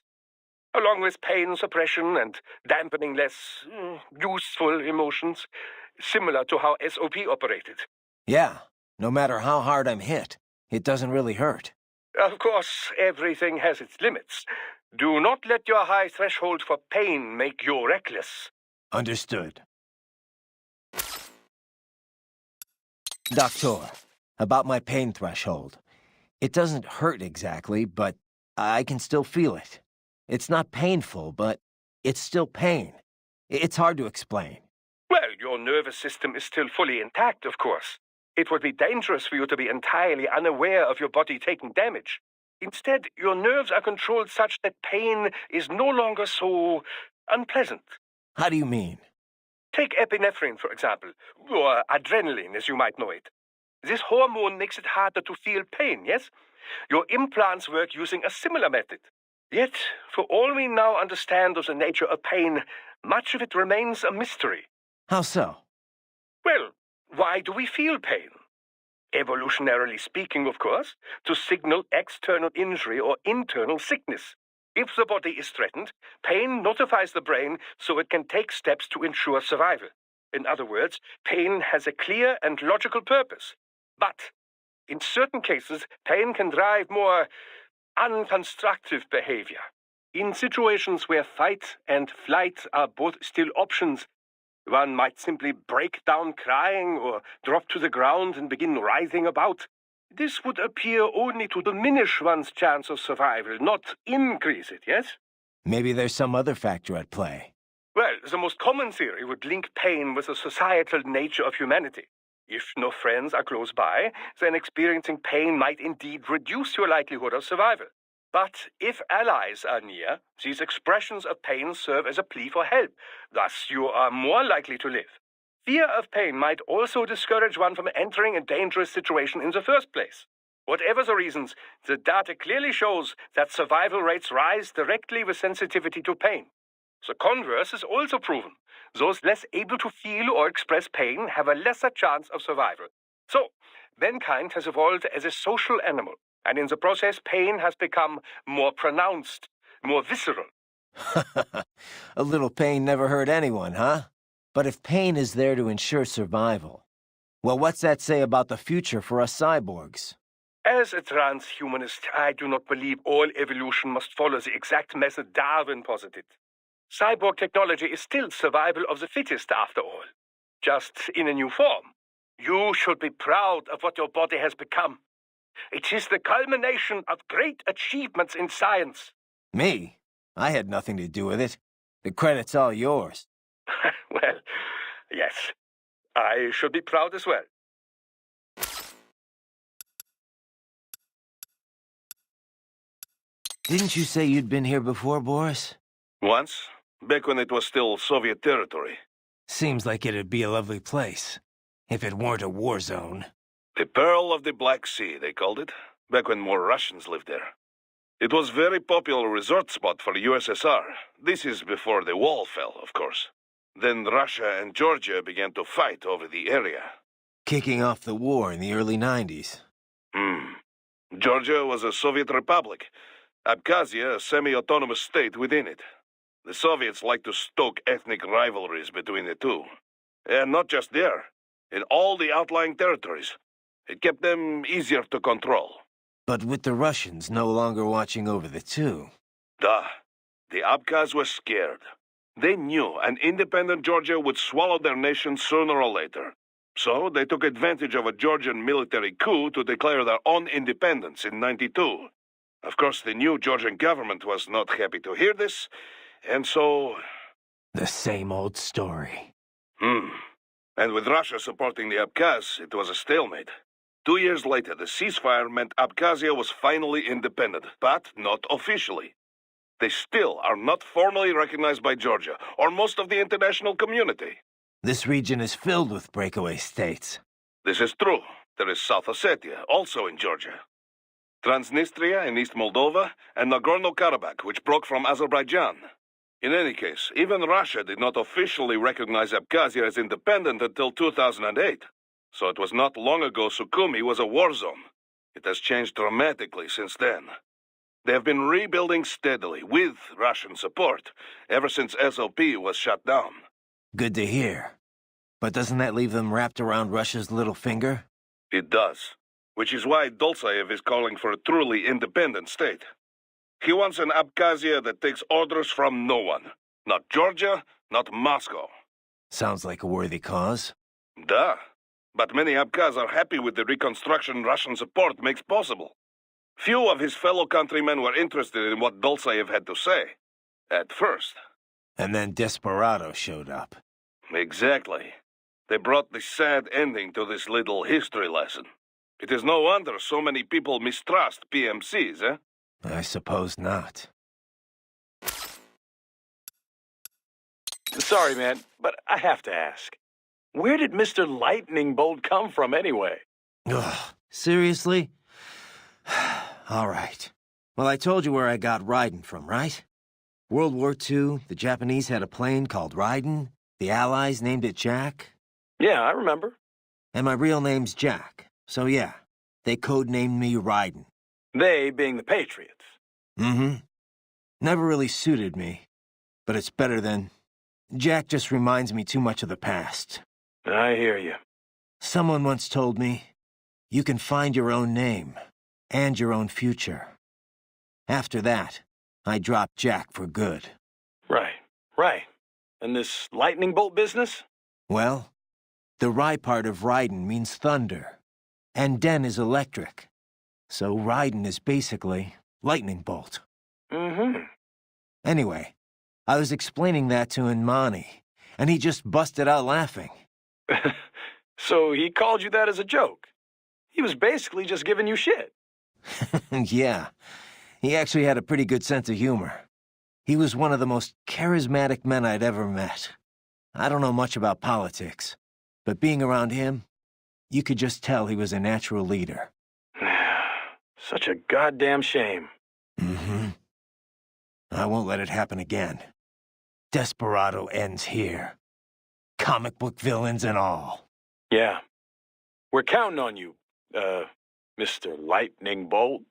along with pain suppression and dampening less useful emotions, similar to how SOP operated. Yeah, no matter how hard I'm hit, it doesn't really hurt. Of course, everything has its limits. Do not let your high threshold for pain make you reckless. Understood. Doctor, about my pain threshold. It doesn't hurt exactly, but I can still feel it. It's not painful, but it's still pain. It's hard to explain. Well, your nervous system is still fully intact, of course. It would be dangerous for you to be entirely unaware of your body taking damage. Instead, your nerves are controlled such that pain is no longer so unpleasant. How do you mean? Take epinephrine, for example, or adrenaline, as you might know it. This hormone makes it harder to feel pain, yes? Your implants work using a similar method. Yet, for all we now understand of the nature of pain, much of it remains a mystery. How so? Well, why do we feel pain? Evolutionarily speaking, of course, to signal external injury or internal sickness. If the body is threatened, pain notifies the brain so it can take steps to ensure survival. In other words, pain has a clear and logical purpose. But in certain cases, pain can drive more unconstructive behavior. In situations where fight and flight are both still options, one might simply break down crying or drop to the ground and begin writhing about. This would appear only to diminish one's chance of survival, not increase it, yes? Maybe there's some other factor at play. Well, the most common theory would link pain with the societal nature of humanity. If no friends are close by, then experiencing pain might indeed reduce your likelihood of survival. But if allies are near, these expressions of pain serve as a plea for help. Thus, you are more likely to live. Fear of pain might also discourage one from entering a dangerous situation in the first place. Whatever the reasons, the data clearly shows that survival rates rise directly with sensitivity to pain. The converse is also proven. Those less able to feel or express pain have a lesser chance of survival. So, mankind has evolved as a social animal, and in the process, pain has become more pronounced, more visceral. A little pain never hurt anyone, huh? But if pain is there to ensure survival, well, what's that say about the future for us cyborgs? As a transhumanist, I do not believe all evolution must follow the exact method Darwin posited. Cyborg technology is still survival of the fittest, after all. Just in a new form. You should be proud of what your body has become. It is the culmination of great achievements in science. Me? I had nothing to do with it. The credit's all yours. Well, yes. I should be proud as well. Didn't you say you'd been here before, Boris? Once, back when it was still Soviet territory. Seems like it'd be a lovely place, if it weren't a war zone. The Pearl of the Black Sea, they called it, back when more Russians lived there. It was a very popular resort spot for the USSR. This is before the wall fell, of course. Then Russia and Georgia began to fight over the area. Kicking off the war in the early 90s. Georgia was a Soviet republic. Abkhazia, a semi-autonomous state within it. The Soviets liked to stoke ethnic rivalries between the two. And not just there, in all the outlying territories. It kept them easier to control. But with the Russians no longer watching over the two. The Abkhaz were scared. They knew an independent Georgia would swallow their nation sooner or later. So they took advantage of a Georgian military coup to declare their own independence in '92. Of course, the new Georgian government was not happy to hear this, and so... The same old story. And with Russia supporting the Abkhaz, it was a stalemate. 2 years later, the ceasefire meant Abkhazia was finally independent, but not officially. They still are not formally recognized by Georgia, or most of the international community. This region is filled with breakaway states. This is true. There is South Ossetia, also in Georgia. Transnistria in East Moldova, and Nagorno-Karabakh, which broke from Azerbaijan. In any case, even Russia did not officially recognize Abkhazia as independent until 2008. So it was not long ago Sukhumi was a war zone. It has changed dramatically since then. They have been rebuilding steadily, with Russian support, ever since SLP was shut down. Good to hear. But doesn't that leave them wrapped around Russia's little finger? It does. Which is why Dolzaev is calling for a truly independent state. He wants an Abkhazia that takes orders from no one. Not Georgia, not Moscow. Sounds like a worthy cause. But many Abkhaz are happy with the reconstruction Russian support makes possible. Few of his fellow countrymen were interested in what Dolzaev had to say. At first. And then Desperado showed up. Exactly. They brought the sad ending to this little history lesson. It is no wonder so many people mistrust PMCs, eh? I suppose not. Sorry, man, but I have to ask. Where did Mr. Lightning Bolt come from anyway? Ugh, seriously? All right. Well, I told you where I got Raiden from, right? World War II, the Japanese had a plane called Raiden. The Allies named it Jack. Yeah, I remember. And my real name's Jack. So yeah, they codenamed me Raiden. They being the Patriots. Never really suited me. But it's better than... Jack just reminds me too much of the past. I hear you. Someone once told me, you can find your own name, and your own future. After that, I dropped Jack for good. Right. And this lightning bolt business? Well, the Rye part of Raiden means thunder, and Den is electric. So Raiden is basically lightning bolt. Mm-hmm. Anyway, I was explaining that to Inmani, and he just busted out laughing. So he called you that as a joke? He was basically just giving you shit. Yeah, he actually had a pretty good sense of humor. He was one of the most charismatic men I'd ever met. I don't know much about politics, but being around him, you could just tell he was a natural leader. Such a goddamn shame. Mm-hmm. I won't let it happen again. Desperado ends here. Comic book villains and all. Yeah. We're counting on you, Mr. Lightning Bolt.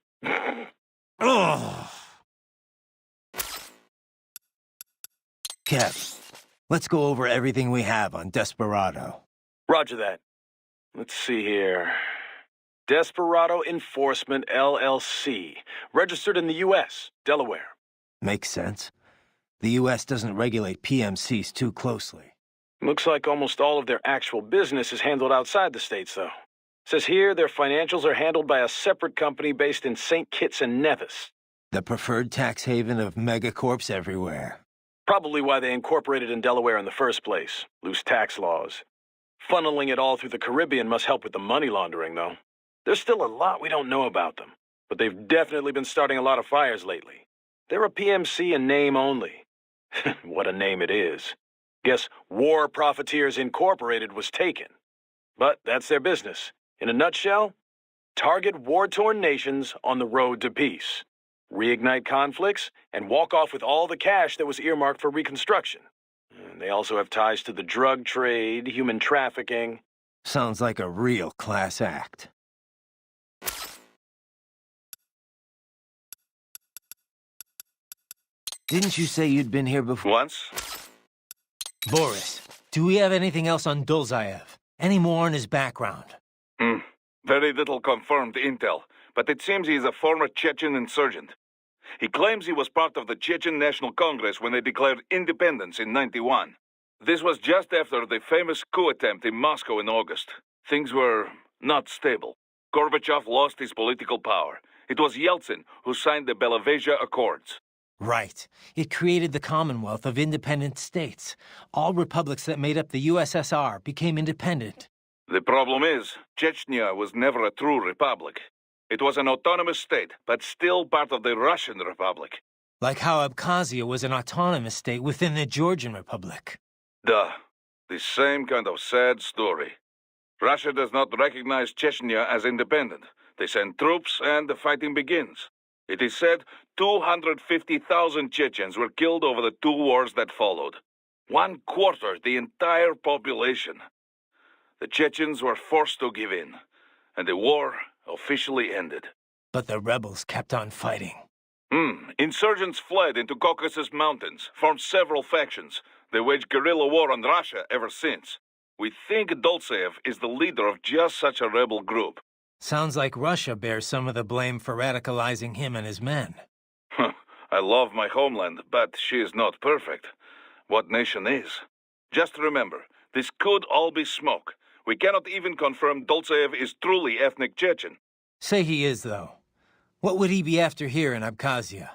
Ugh. Kev, let's go over everything we have on Desperado. Roger that. Let's see here. Desperado Enforcement, LLC. Registered in the U.S., Delaware. Makes sense. The U.S. doesn't regulate PMCs too closely. Looks like almost all of their actual business is handled outside the States, though. Says here their financials are handled by a separate company based in St. Kitts and Nevis. The preferred tax haven of megacorps everywhere. Probably why they incorporated in Delaware in the first place. Loose tax laws. Funneling it all through the Caribbean must help with the money laundering, though. There's still a lot we don't know about them, but they've definitely been starting a lot of fires lately. They're a PMC in name only. What a name it is. Guess War Profiteers Incorporated was taken. But that's their business. In a nutshell, target war-torn nations on the road to peace. Reignite conflicts, and walk off with all the cash that was earmarked for reconstruction. And they also have ties to the drug trade, human trafficking. Sounds like a real class act. Didn't you say you'd been here before? Once? Boris, do we have anything else on Dolzaev? Any more on his background? Very little confirmed intel, but it seems he is a former Chechen insurgent. He claims he was part of the Chechen National Congress when they declared independence in '91. This was just after the famous coup attempt in Moscow in August. Things were not stable. Gorbachev lost his political power. It was Yeltsin who signed the Belavezha Accords. Right. It created the Commonwealth of Independent States. All republics that made up the USSR became independent. The problem is, Chechnya was never a true republic. It was an autonomous state, but still part of the Russian Republic. Like how Abkhazia was an autonomous state within the Georgian Republic. Duh. The same kind of sad story. Russia does not recognize Chechnya as independent. They send troops and the fighting begins. It is said 250,000 Chechens were killed over the 2 wars that followed. 1/4 the entire population. The Chechens were forced to give in, and the war officially ended. But the rebels kept on fighting. Insurgents fled into Caucasus Mountains, formed several factions. They waged guerrilla war on Russia ever since. We think Dolzaev is the leader of just such a rebel group. Sounds like Russia bears some of the blame for radicalizing him and his men. I love my homeland, but she is not perfect. What nation is? Just remember, this could all be smoke. We cannot even confirm Dolzaev is truly ethnic Chechen. Say he is, though. What would he be after here in Abkhazia?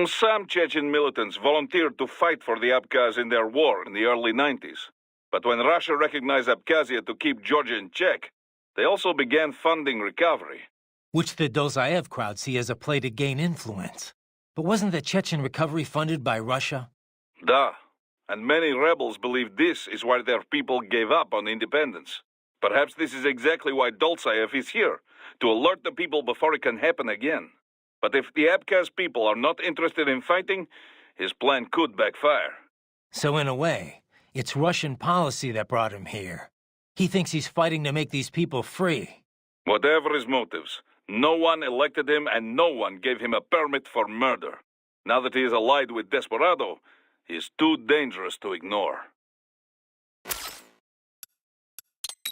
Some Chechen militants volunteered to fight for the Abkhaz in their war in the early 90s. But when Russia recognized Abkhazia to keep Georgia in check, they also began funding recovery. Which the Dolzaev crowd see as a play to gain influence. But wasn't the Chechen recovery funded by Russia? Duh. And many rebels believe this is why their people gave up on independence. Perhaps this is exactly why Dolzaev is here, to alert the people before it can happen again. But if the Abkhaz people are not interested in fighting, his plan could backfire. So in a way, it's Russian policy that brought him here. He thinks he's fighting to make these people free. Whatever his motives, no one elected him and no one gave him a permit for murder. Now that he is allied with Desperado, he is too dangerous to ignore.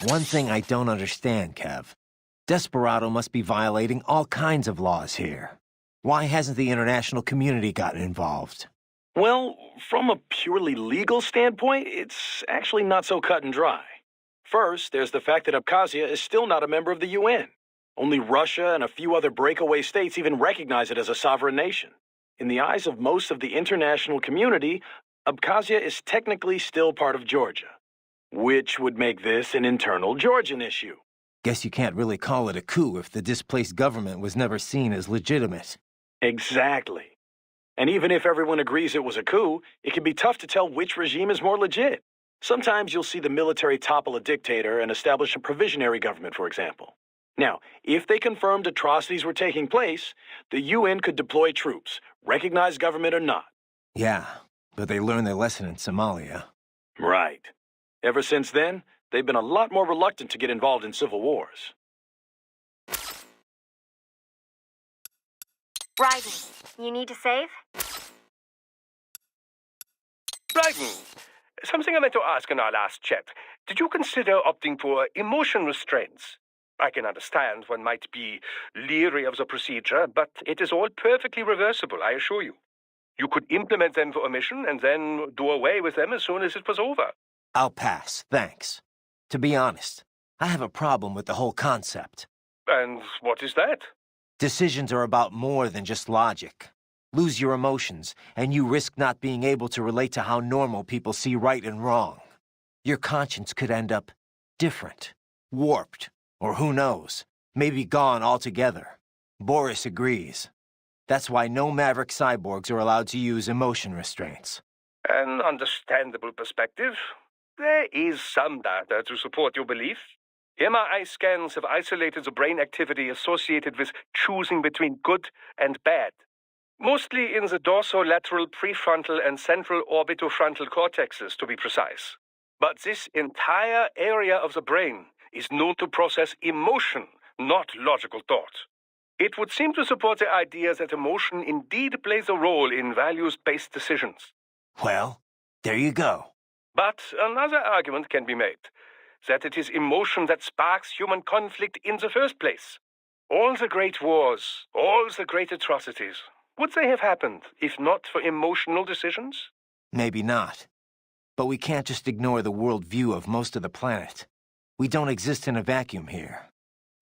One thing I don't understand, Kev. Desperado must be violating all kinds of laws here. Why hasn't the international community gotten involved? Well, from a purely legal standpoint, it's actually not so cut and dry. First, there's the fact that Abkhazia is still not a member of the UN. Only Russia and a few other breakaway states even recognize it as a sovereign nation. In the eyes of most of the international community, Abkhazia is technically still part of Georgia, which would make this an internal Georgian issue. Guess you can't really call it a coup if the displaced government was never seen as legitimate. Exactly. And even if everyone agrees it was a coup, it can be tough to tell which regime is more legit. Sometimes you'll see the military topple a dictator and establish a provisionary government, for example. Now, if they confirmed atrocities were taking place, the UN could deploy troops, recognize government or not. Yeah, but they learned their lesson in Somalia. Right. Ever since then, they've been a lot more reluctant to get involved in civil wars. Raiden, you need to save? Raiden, something I meant to ask in our last chat. Did you consider opting for emotion restraints? I can understand one might be leery of the procedure, but it is all perfectly reversible, I assure you. You could implement them for a mission and then do away with them as soon as it was over. I'll pass, thanks. To be honest, I have a problem with the whole concept. And what is that? Decisions are about more than just logic. Lose your emotions, and you risk not being able to relate to how normal people see right and wrong. Your conscience could end up different, warped, or who knows, maybe gone altogether. Boris agrees. That's why no Maverick cyborgs are allowed to use emotion restraints. An understandable perspective. There is some data to support your belief. MRI scans have isolated the brain activity associated with choosing between good and bad. Mostly in the dorsolateral prefrontal and central orbitofrontal cortexes, to be precise. But this entire area of the brain is known to process emotion, not logical thought. It would seem to support the idea that emotion indeed plays a role in values-based decisions. Well, there you go. But another argument can be made, that it is emotion that sparks human conflict in the first place. All the great wars, all the great atrocities, would they have happened if not for emotional decisions? Maybe not. But we can't just ignore the worldview of most of the planet. We don't exist in a vacuum here.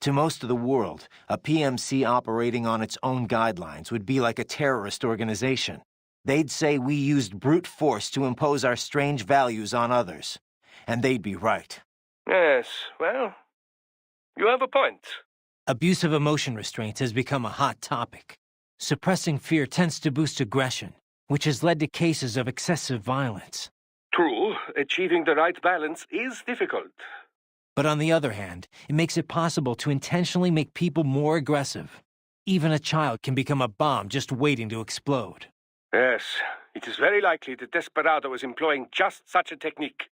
To most of the world, a PMC operating on its own guidelines would be like a terrorist organization. They'd say we used brute force to impose our strange values on others. And they'd be right. Yes, well, you have a point. Abuse of emotion restraints has become a hot topic. Suppressing fear tends to boost aggression, which has led to cases of excessive violence. True, achieving the right balance is difficult. But on the other hand, it makes it possible to intentionally make people more aggressive. Even a child can become a bomb just waiting to explode. Yes, it is very likely that Desperado is employing just such a technique.